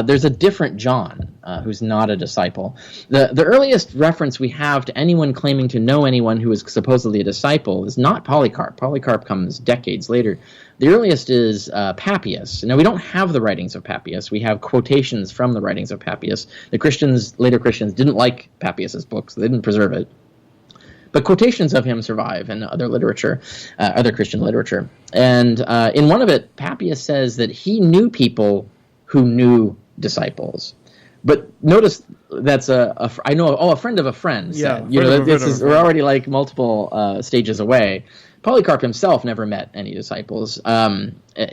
[SPEAKER 1] there's a different John who's not a disciple. The earliest reference we have to anyone claiming to know anyone who is supposedly a disciple is not Polycarp. Polycarp comes decades later. The earliest is Papias. Now, we don't have the writings of Papias. We have quotations from the writings of Papias. The later Christians didn't like Papias's books. They didn't preserve it. But quotations of him survive in other literature, other Christian literature. And in one of it, Papias says that he knew people who knew disciples. But notice that's a friend of a friend said. We're already like multiple stages away. Polycarp himself never met any disciples.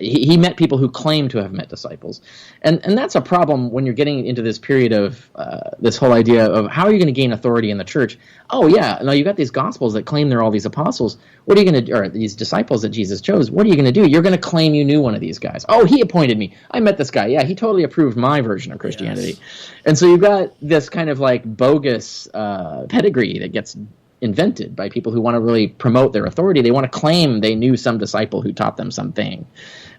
[SPEAKER 1] He met people who claim to have met disciples. And that's a problem when you're getting into this period of this whole idea of how are you going to gain authority in the church? Oh, yeah, no, you got these gospels that claim they're all these apostles. What are you going to do? Or these disciples that Jesus chose. What are you going to do? You're going to claim you knew one of these guys. Oh, he appointed me. I met this guy. Yeah, he totally approved my version of Christianity. Yes. And so you've got this kind of like bogus pedigree that gets invented by people who want to really promote their authority. They want to claim they knew some disciple who taught them something.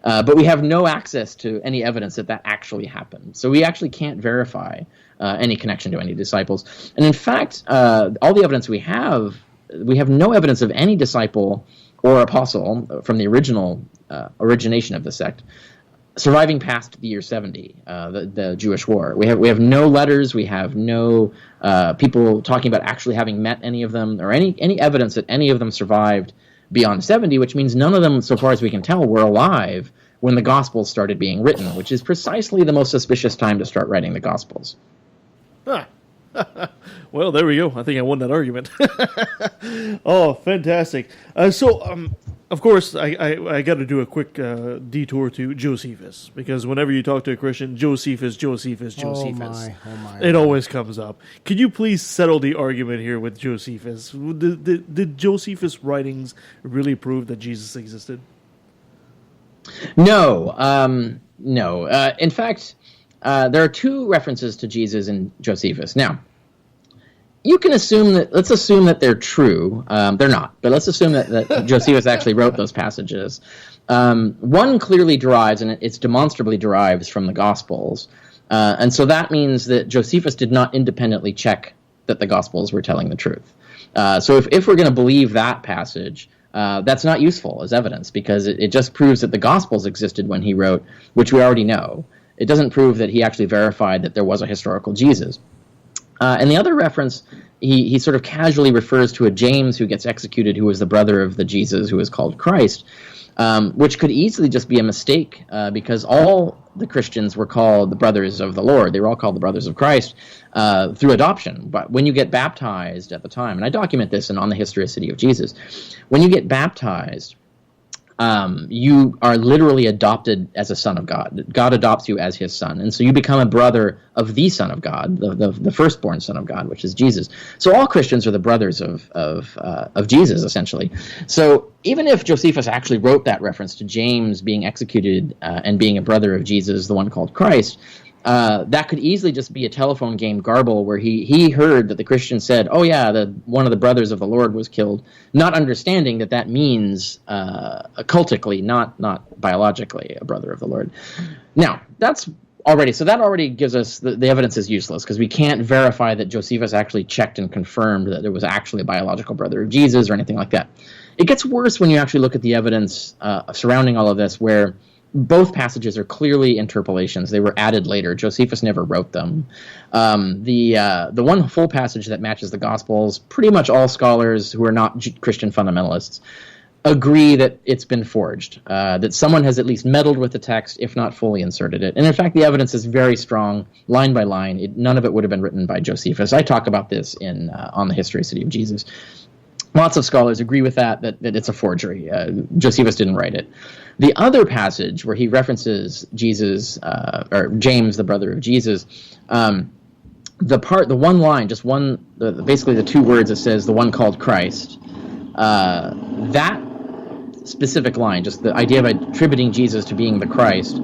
[SPEAKER 1] But we have no access to any evidence that actually happened. So we actually can't verify any connection to any disciples. And in fact, all the evidence we have no evidence of any disciple or apostle from the origination of the sect surviving past the year 70, the Jewish War. We have no letters. We have no people talking about actually having met any of them, or any evidence that any of them survived beyond 70, which means none of them, so far as we can tell, were alive when the Gospels started being written, which is precisely the most suspicious time to start writing the Gospels.
[SPEAKER 4] Ah, Well, there we go. I think I won that argument. Oh, fantastic. Of course, I got to do a quick detour to Josephus, because whenever you talk to a Christian, Josephus.
[SPEAKER 8] Oh my.
[SPEAKER 4] It always comes up. Could you please settle the argument here with Josephus? Did Josephus' writings really prove that Jesus existed?
[SPEAKER 1] No. No. In fact, there are two references to Jesus in Josephus. Now, you can assume that, let's assume that they're true. They're not, but let's assume that Josephus actually wrote those passages. One clearly derives, and it's demonstrably derives from the Gospels. And so that means that Josephus did not independently check that the Gospels were telling the truth. So if we're going to believe that passage, that's not useful as evidence, because it just proves that the Gospels existed when he wrote, which we already know. It doesn't prove that he actually verified that there was a historical Jesus. And the other reference, he sort of casually refers to a James who gets executed, who was the brother of the Jesus who is called Christ, which could easily just be a mistake, because all the Christians were called the brothers of the Lord. They were all called the brothers of Christ through adoption. But when you get baptized at the time, and I document this on the Historicity of Jesus, when you get baptized, you are literally adopted as a son of God. God adopts you as his son. And so you become a brother of the Son of God, the firstborn Son of God, which is Jesus. So all Christians are the brothers of Jesus, essentially. So even if Josephus actually wrote that reference to James being executed and being a brother of Jesus, the one called Christ, that could easily just be a telephone game garble where he heard that the Christian said, oh yeah, one of the brothers of the Lord was killed, not understanding that means cultically, not biologically, a brother of the Lord. Now, that already gives us, the evidence is useless, because we can't verify that Josephus actually checked and confirmed that there was actually a biological brother of Jesus or anything like that. It gets worse when you actually look at the evidence surrounding all of this, where both passages are clearly interpolations. They were added later. Josephus never wrote them. The one full passage that matches the Gospels, pretty much all scholars who are not Christian fundamentalists agree that it's been forged, that someone has at least meddled with the text, if not fully inserted it. And in fact, the evidence is very strong, line by line. None of it would have been written by Josephus. I talk about this on the Historicity of Jesus. Lots of scholars agree with that it's a forgery. Josephus didn't write it. The other passage where he references Jesus, or James, the brother of Jesus, the one line, basically the two words that says the one called Christ, that specific line, just the idea of attributing Jesus to being the Christ,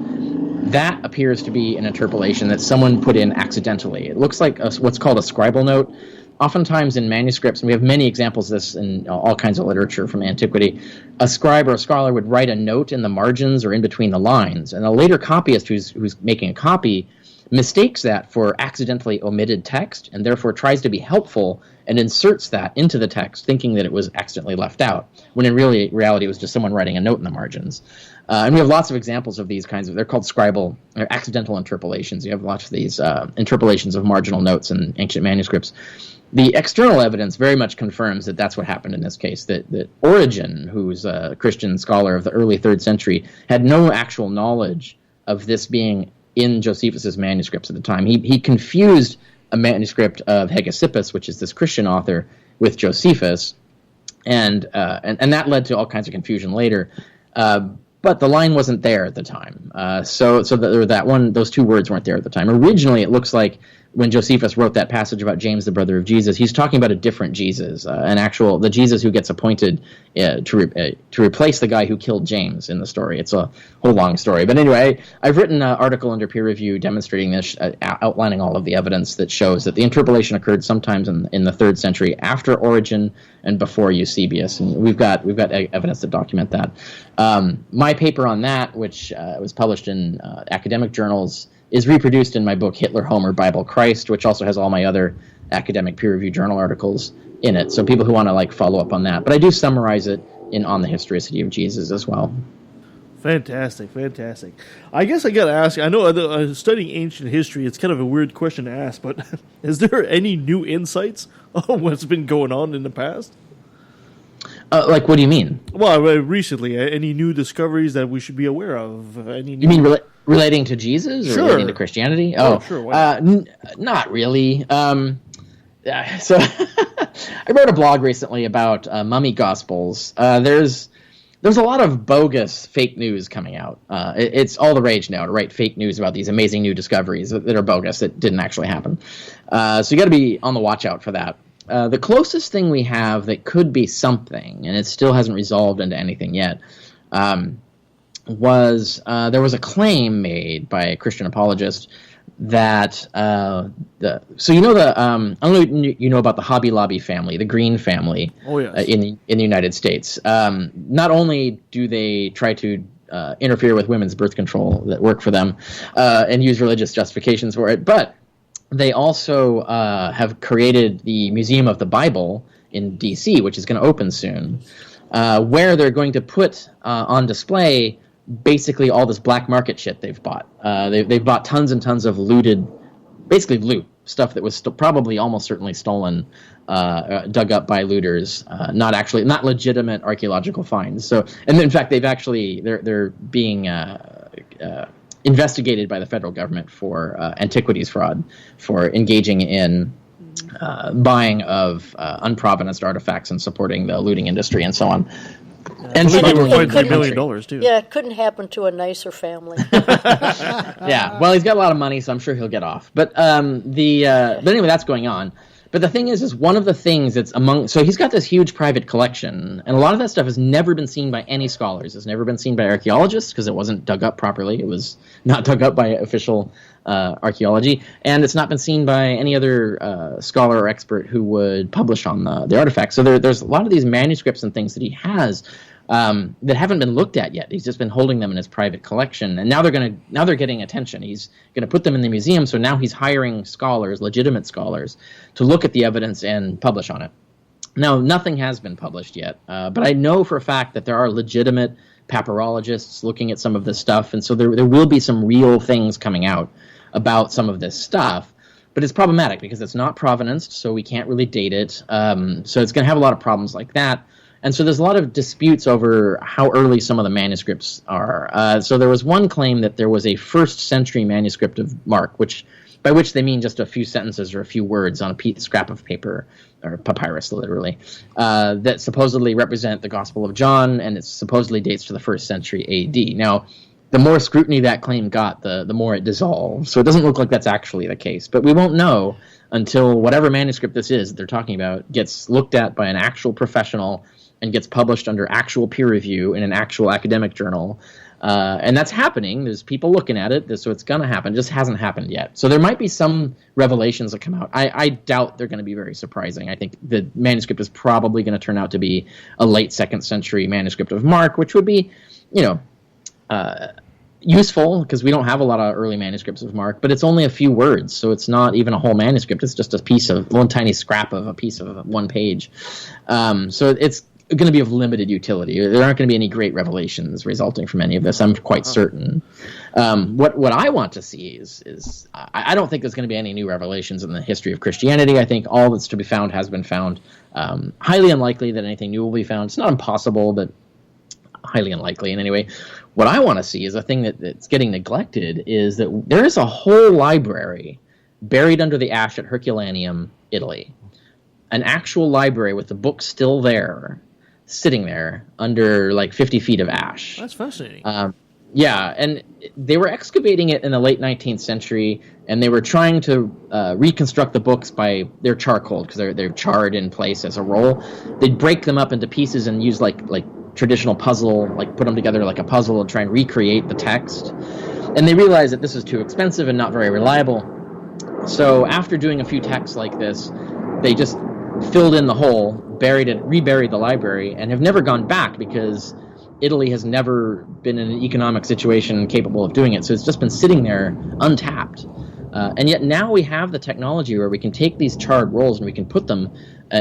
[SPEAKER 1] that appears to be an interpolation that someone put in accidentally. It looks like what's called a scribal note. Oftentimes in manuscripts, and we have many examples of this in all kinds of literature from antiquity, a scribe or a scholar would write a note in the margins or in between the lines, and a later copyist who's making a copy mistakes that for accidentally omitted text, and therefore tries to be helpful and inserts that into the text, thinking that it was accidentally left out, when in reality it was just someone writing a note in the margins. And we have lots of examples of these kinds of, they're called scribal or accidental interpolations. You have lots of these interpolations of marginal notes in ancient manuscripts. The external evidence very much confirms that that's what happened in this case, that Origen, who's a Christian scholar of the early 3rd century, had no actual knowledge of this being in Josephus's manuscripts at the time. He confused a manuscript of Hegesippus, which is this Christian author, with Josephus, and that led to all kinds of confusion later. But the line wasn't there at the time, so those two words weren't there at the time. Originally, it looks like when Josephus wrote that passage about James, the brother of Jesus, he's talking about a different Jesus, the Jesus who gets appointed to replace the guy who killed James in the story. It's a whole long story. But anyway, I've written an article under peer review demonstrating this, outlining all of the evidence that shows that the interpolation occurred sometimes in the 3rd century after Origen and before Eusebius. And we've got evidence to document that. My paper on that, which was published in academic journals, is reproduced in my book, Hitler, Homer, Bible, Christ, which also has all my other academic peer-reviewed journal articles in it. So people who want to follow up on that. But I do summarize it on the Historicity of Jesus as well.
[SPEAKER 4] Fantastic. I guess I got to ask, I know studying ancient history, it's kind of a weird question to ask, but is there any new insights on what's been going on in the past?
[SPEAKER 1] What do you mean?
[SPEAKER 4] Well, recently, any new discoveries that we should be aware of?
[SPEAKER 1] You mean relating to Jesus or
[SPEAKER 4] sure.
[SPEAKER 1] Relating to Christianity?
[SPEAKER 4] Oh, sure.
[SPEAKER 1] Not really. So I wrote a blog recently about mummy gospels. There's a lot of bogus fake news coming out. It's all the rage now to write fake news about these amazing new discoveries that are bogus, that didn't actually happen. So you got to be on the watch out for that. The closest thing we have that could be something, and it still hasn't resolved into anything yet, was there was a claim made by a Christian apologist that so you know I don't know if you know about the Hobby Lobby family, the Green family.
[SPEAKER 4] Oh, yes.
[SPEAKER 1] In the United States. Not only do they try to interfere with women's birth control that work for them and use religious justifications for it, but they also have created the Museum of the Bible in D.C., which is going to open soon, where they're going to put on display basically all this black market shit they've bought. They've bought tons and tons of looted, basically loot, stuff that was probably almost certainly stolen, dug up by looters, not legitimate archaeological finds. So, and in fact, they're being investigated by the federal government for antiquities fraud, for engaging in buying of unprovenanced artifacts and supporting the looting industry and so on.
[SPEAKER 4] And so they were fined $3 million too.
[SPEAKER 7] Yeah, it couldn't happen to a nicer family.
[SPEAKER 1] Yeah, well, he's got a lot of money, so I'm sure he'll get off. But but anyway, that's going on. But the thing is one of the things that's so he's got this huge private collection, and a lot of that stuff has never been seen by any scholars. It's never been seen by archaeologists because it wasn't dug up properly. It was not dug up by official archaeology, and it's not been seen by any other scholar or expert who would publish on the artifact. So there's a lot of these manuscripts and things that he has that haven't been looked at yet. He's just been holding them in his private collection, and now they're getting attention. He's going to put them in the museum, so now he's hiring scholars, legitimate scholars, to look at the evidence and publish on it. Now, nothing has been published yet, but I know for a fact that there are legitimate papyrologists looking at some of this stuff, and so there will be some real things coming out about some of this stuff. But it's problematic because it's not provenanced, so we can't really date it. So it's going to have a lot of problems like that. And so there's a lot of disputes over how early some of the manuscripts are. So there was one claim that there was a 1st century manuscript of Mark, by which they mean just a few sentences or a few words on a scrap of paper, or papyrus literally, that supposedly represent the Gospel of John, and it supposedly dates to the 1st century A.D. Now, the more scrutiny that claim got, the more it dissolved. So it doesn't look like that's actually the case. But we won't know until whatever manuscript this is that they're talking about gets looked at by an actual professional and gets published under actual peer review in an actual academic journal. And that's happening. There's people looking at it, so it's going to happen. It just hasn't happened yet. So there might be some revelations that come out. I doubt they're going to be very surprising. I think the manuscript is probably going to turn out to be a late 2nd century manuscript of Mark, which would be, useful because we don't have a lot of early manuscripts of Mark, but it's only a few words, so it's not even a whole manuscript. It's just one tiny scrap of a piece of one page. So it's going to be of limited utility. There aren't going to be any great revelations resulting from any of this, I'm quite certain. What I want to see is I don't think there's going to be any new revelations in the history of Christianity. I think all that's to be found has been found. Highly unlikely that anything new will be found. It's not impossible, but highly unlikely in any way. What I want to see is a thing that's getting neglected is that there is a whole library buried under the ash at Herculaneum, Italy. An actual library with the books still there, sitting there under like 50 feet of ash.
[SPEAKER 4] That's fascinating.
[SPEAKER 1] Yeah, and they were excavating it in the late 19th century, and they were trying to reconstruct the books by their charcoal, because they're charred in place as a roll. They'd break them up into pieces and use like traditional puzzle, like put them together like a puzzle and try and recreate the text. And they realized that this is too expensive and not very reliable. So after doing a few texts like this, they just filled in the hole, reburied the library, and have never gone back because Italy has never been in an economic situation capable of doing it. So it's just been sitting there untapped. And yet now we have the technology where we can take these charred rolls and we can put them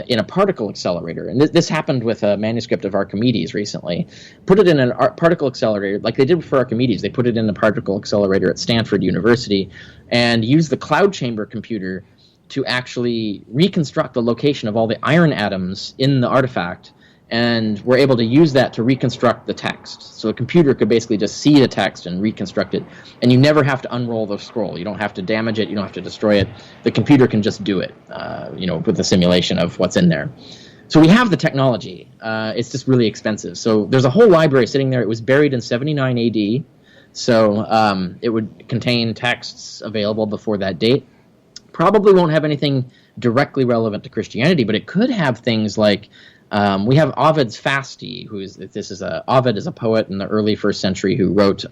[SPEAKER 1] in a particle accelerator. And this happened with a manuscript of Archimedes recently. Put it in a particle accelerator, like they did for Archimedes. They put it in the particle accelerator at Stanford University and used the cloud chamber computer to actually reconstruct the location of all the iron atoms in the artifact and we're able to use that to reconstruct the text. So a computer could basically just see the text and reconstruct it, and you never have to unroll the scroll. You don't have to damage it. You don't have to destroy it. The computer can just do it, with the simulation of what's in there. So we have the technology. It's just really expensive. So there's a whole library sitting there. It was buried in 79 AD, so it would contain texts available before that date. Probably won't have anything directly relevant to Christianity, but it could have things like we have Ovid's Fasti, Ovid is a poet in the early 1st century who wrote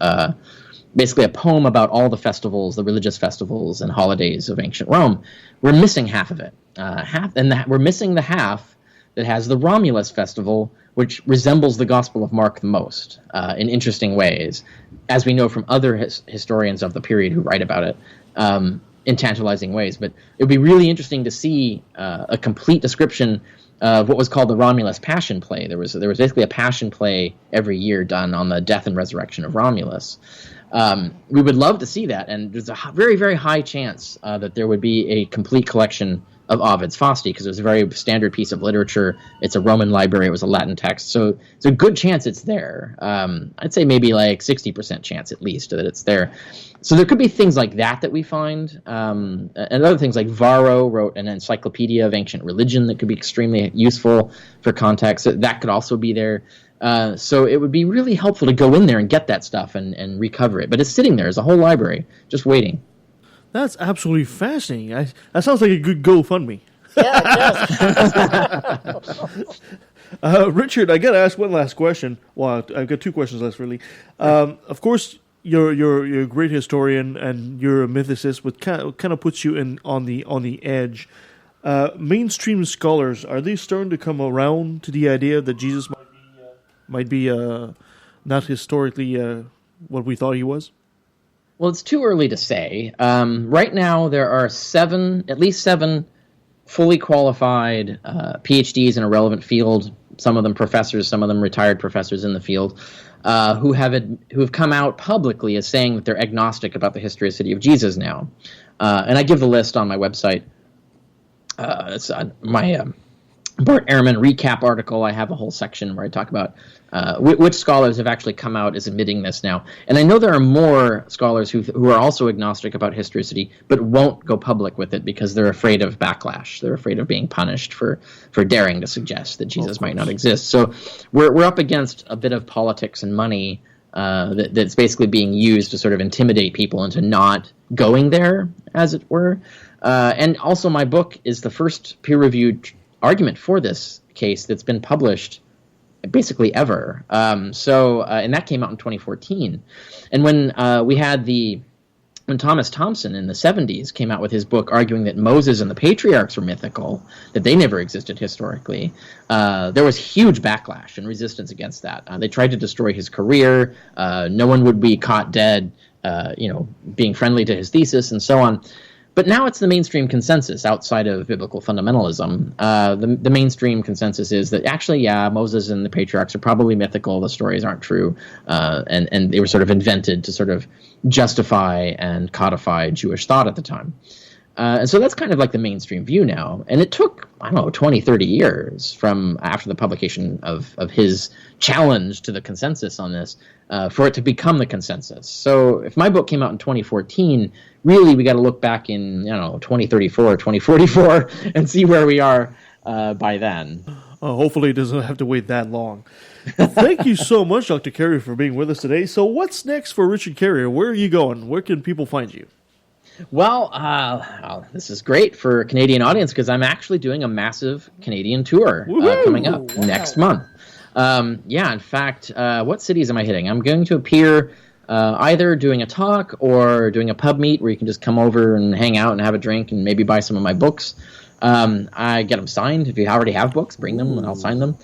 [SPEAKER 1] basically a poem about all the festivals, the religious festivals and holidays of ancient Rome. We're missing half of it. We're missing the half that has the Romulus festival, which resembles the Gospel of Mark the most in interesting ways, as we know from other historians of the period who write about it in tantalizing ways. But it would be really interesting to see a complete description of what was called the Romulus Passion Play. There was basically a passion play every year done on the death and resurrection of Romulus. We would love to see that, and there's a very, very high chance that there would be a complete collection of Ovid's Fasti, because it was a very standard piece of literature. It's a Roman library. It was a Latin text. So it's a good chance it's there. I'd say maybe like 60% chance at least that it's there. So there could be things like that we find. And other things like Varro wrote an encyclopedia of ancient religion that could be extremely useful for context. So that could also be there. So it would be really helpful to go in there and get that stuff and recover it. But it's sitting there as a whole library, just waiting.
[SPEAKER 4] That's absolutely fascinating. That sounds like a good GoFundMe.
[SPEAKER 7] Yeah, it does.
[SPEAKER 4] Richard, I got to ask one last question. Well, I've got two questions left, really. Of course, you're a great historian and you're a mythicist, which kind of puts you on the edge. Mainstream scholars, are they starting to come around to the idea that Jesus might be not historically what we thought he was?
[SPEAKER 1] Well, it's too early to say. Right now, there are at least seven fully qualified PhDs in a relevant field, some of them professors, some of them retired professors in the field, who have come out publicly as saying that they're agnostic about the historicity of Jesus now. And I give the list on my website. It's on my Bart Ehrman recap article. I have a whole section where I talk about which scholars have actually come out as admitting this now. And I know there are more scholars who are also agnostic about historicity, but won't go public with it because they're afraid of backlash. They're afraid of being punished for daring to suggest that Jesus might not exist. So we're up against a bit of politics and money that's basically being used to sort of intimidate people into not going there, as it were. And also my book is the first peer-reviewed argument for this case that's been published basically ever. And that came out in 2014. And when when Thomas Thompson in the 70s came out with his book arguing that Moses and the patriarchs were mythical, that they never existed historically, there was huge backlash and resistance against that. They tried to destroy his career. No one would be caught dead, being friendly to his thesis and so on. But now it's the mainstream consensus outside of biblical fundamentalism. The mainstream consensus is that actually, Moses and the patriarchs are probably mythical. The stories aren't true. And they were sort of invented to sort of justify and codify Jewish thought at the time. And so that's kind of like the mainstream view now. And it took, 20, 30 years from after the publication of his challenge to the consensus on this for it to become the consensus. So if my book came out in 2014, really we got to look back in, 2034, 2044 and see where we are by then.
[SPEAKER 4] Hopefully it doesn't have to wait that long. Thank you so much, Dr. Carey, for being with us today. So what's next for Richard Carrier? Where are you going? Where can people find you?
[SPEAKER 1] Well, this is great for a Canadian audience because I'm actually doing a massive Canadian tour coming up next month. In fact, what cities am I hitting? I'm going to appear either doing a talk or doing a pub meet where you can just come over and hang out and have a drink and maybe buy some of my books. I get them signed. If you already have books, bring them and I'll sign them.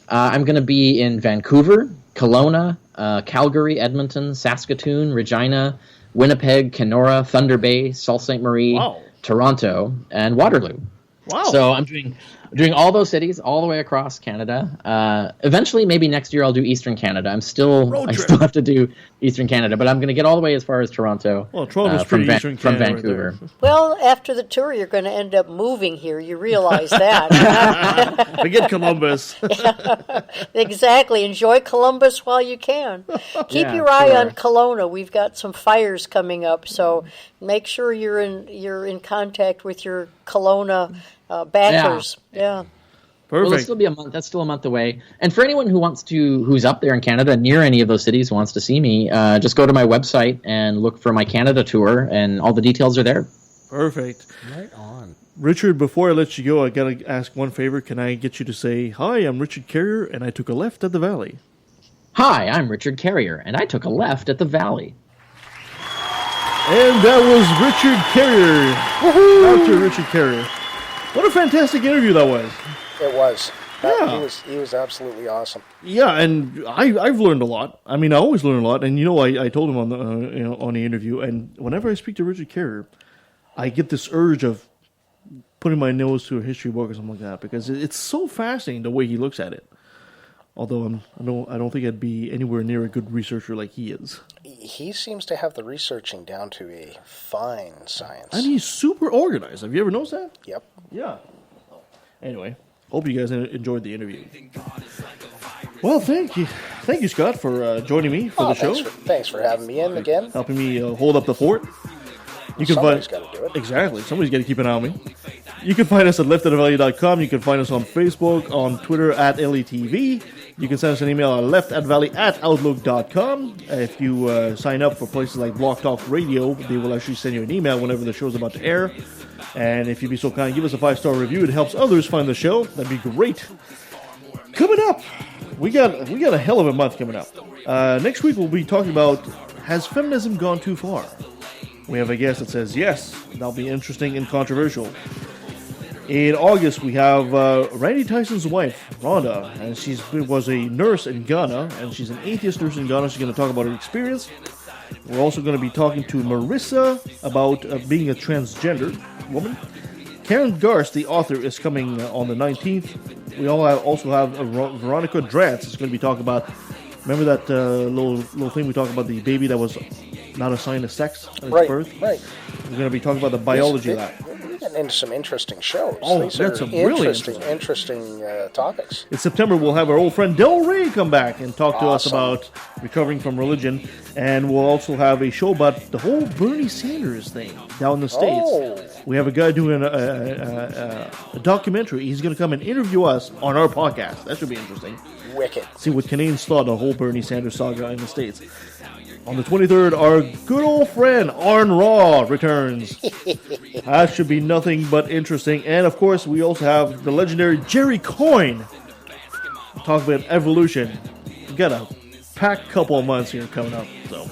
[SPEAKER 1] I'm going to be in Vancouver, Kelowna, Calgary, Edmonton, Saskatoon, Regina, Winnipeg, Kenora, Thunder Bay, Sault Ste. Marie, Toronto, and Waterloo.
[SPEAKER 4] Wow.
[SPEAKER 1] So I'm doing doing all those cities all the way across Canada. Eventually, maybe next year I'll do Eastern Canada. I still have to do Eastern Canada, but I'm going to get all the way as far as Toronto.
[SPEAKER 4] Well, Toronto's pretty Eastern
[SPEAKER 1] from
[SPEAKER 4] Canada
[SPEAKER 1] Vancouver.
[SPEAKER 4] right
[SPEAKER 7] Well, after the tour, you're going to end up moving here. You realize that.
[SPEAKER 4] Forget Columbus.
[SPEAKER 7] Exactly. Enjoy Columbus while you can. Keep your eye on Kelowna. We've got some fires coming up, so make sure you're in contact with your Kelowna backers. Yeah.
[SPEAKER 4] Perfect.
[SPEAKER 1] Well, it'll still be a month. That's still a month away. And for anyone who's up there in Canada, near any of those cities, who wants to see me, just go to my website and look for my Canada tour, and all the details are there.
[SPEAKER 4] Perfect.
[SPEAKER 8] Right on.
[SPEAKER 4] Richard, before I let you go, I got to ask one favor. Can I get you to say, "Hi, I'm Richard Carrier, and I took a left at the Valley"?
[SPEAKER 1] Hi, I'm Richard Carrier, and I took a left at the Valley.
[SPEAKER 4] And that was Richard Carrier. Woohoo! Dr. Richard Carrier. What a fantastic interview that was.
[SPEAKER 5] It was.
[SPEAKER 4] Yeah.
[SPEAKER 5] He was absolutely awesome.
[SPEAKER 4] Yeah, and I've learned a lot. I mean, I always learn a lot. And I told him on the interview. And whenever I speak to Richard Carrier, I get this urge of putting my nose to a history book or something like that, because it's so fascinating the way he looks at it. Although I don't think I'd be anywhere near a good researcher like he is.
[SPEAKER 5] He seems to have the researching down to a fine science.
[SPEAKER 4] And he's super organized. Have you ever noticed that?
[SPEAKER 5] Yep.
[SPEAKER 4] Yeah. Anyway, hope you guys enjoyed the interview. Well, thank you, Scott, for joining me for the show.
[SPEAKER 5] Thanks for having me in again.
[SPEAKER 4] Helping me hold up the fort.
[SPEAKER 5] Somebody's got to do it.
[SPEAKER 4] Exactly. Somebody's got to keep an eye on me. You can find us at leftatthevalley.com. You can find us on Facebook, on Twitter at LETV. You can send us an email at leftattvalley@outlook.com. If you sign up for places like Block Talk Radio, they will actually send you an email whenever the show's about to air. And if you'd be so kind, give us a 5-star review. It helps others find the show. That'd be great. Coming up, we got a hell of a month coming up. Next week we'll be talking about, has feminism gone too far? We have a guest that says yes. That'll be interesting and controversial. In August, we have Randy Tyson's wife, Rhonda, and she was a nurse in Ghana, and she's an atheist nurse in Ghana. She's going to talk about her experience. We're also going to be talking to Marissa about being a transgender woman. Karen Garst, the author, is coming on the 19th. We also have Veronica Drantz is going to be talking about, remember that little thing we talked about, the baby that was not a sign of sex at its birth?
[SPEAKER 5] Right.
[SPEAKER 4] We're going to be talking about the biology of that.
[SPEAKER 5] We're getting into some interesting shows.
[SPEAKER 4] Oh,
[SPEAKER 5] These
[SPEAKER 4] that's
[SPEAKER 5] are
[SPEAKER 4] some really
[SPEAKER 5] interesting topics.
[SPEAKER 4] In September, we'll have our old friend Del Rey come back and talk to us about recovering from religion. And we'll also have a show about the whole Bernie Sanders thing down in the States.
[SPEAKER 5] Oh.
[SPEAKER 4] We have a guy doing a documentary. He's going to come and interview us on our podcast. That should be interesting.
[SPEAKER 5] Wicked.
[SPEAKER 4] See what Canadians thought of the whole Bernie Sanders saga in the States. On the 23rd, our good old friend Arn Raw returns. That should be nothing but interesting. And, of course, we also have the legendary Jerry Coyne talk about evolution. We've got a packed couple of months here coming up. So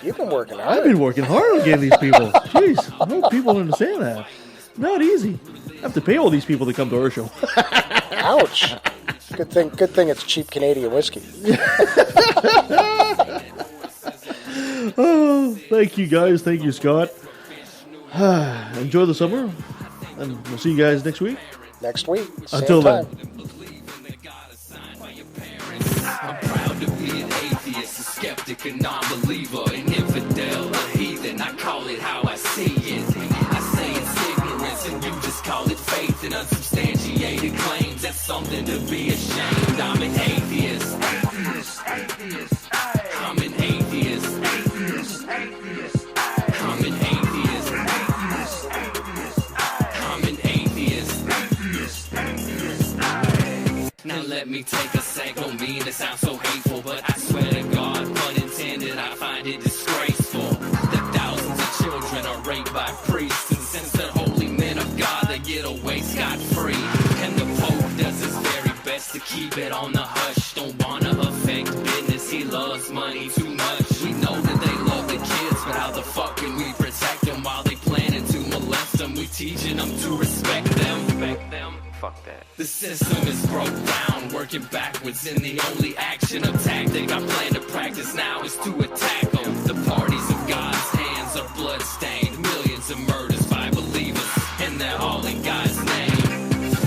[SPEAKER 5] You've been working hard.
[SPEAKER 4] I've been working hard on getting these people. Jeez, I hope people understand that. Not easy. I have to pay all these people to come to our show.
[SPEAKER 5] Ouch. Good thing it's cheap Canadian whiskey.
[SPEAKER 4] Oh, thank you guys. Thank you, Scott. Enjoy the summer, and we'll see you guys next week.
[SPEAKER 5] Next week.
[SPEAKER 4] Until then.
[SPEAKER 3] I'm proud to be an atheist, a skeptic, a non-believer, an infidel, a heathen. I call it how I see it. I say it's ignorance, and you just call it faith and unsubstantiated claims. That's something to be ashamed. I'm an atheist. I'm an atheist. I'm an atheist. I'm an atheist. Now let me take a sec. Don't mean to sound so hateful, but I swear to God, pun intended, I find it disgraceful that thousands of children are raped by priests, and since they're holy men of God, they get away scot-free. And the Pope does his very best to keep it on the hush. Don't wanna affect business, he loves money too much. We know that they love the kids, but how the fuck can we protect them while they planning to molest them? We teaching them to respect them.
[SPEAKER 2] Fuck that.
[SPEAKER 3] The system is broke down, working backwards, and the only action or tactic I plan to practice now is to attack them. The parties of God's hands are bloodstained, millions of murders by believers, and they're all in God's name.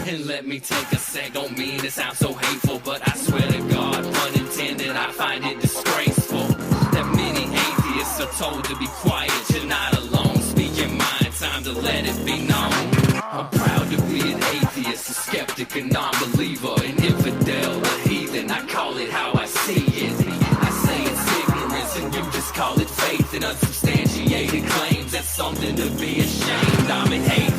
[SPEAKER 3] And let let me take a sec. Don't mean it sounds so hateful, but I swear to God, pun intended, I find it disgraceful that many atheists are told to be quiet. You're not alone, speak your mind, time to let it be known. I'm proud to be an atheist, a skeptic, a non-believer, an infidel, a heathen. I call it how I see it. I say it's ignorance and you just call it faith and unsubstantiated claims. That's something to be ashamed. I'm an atheist.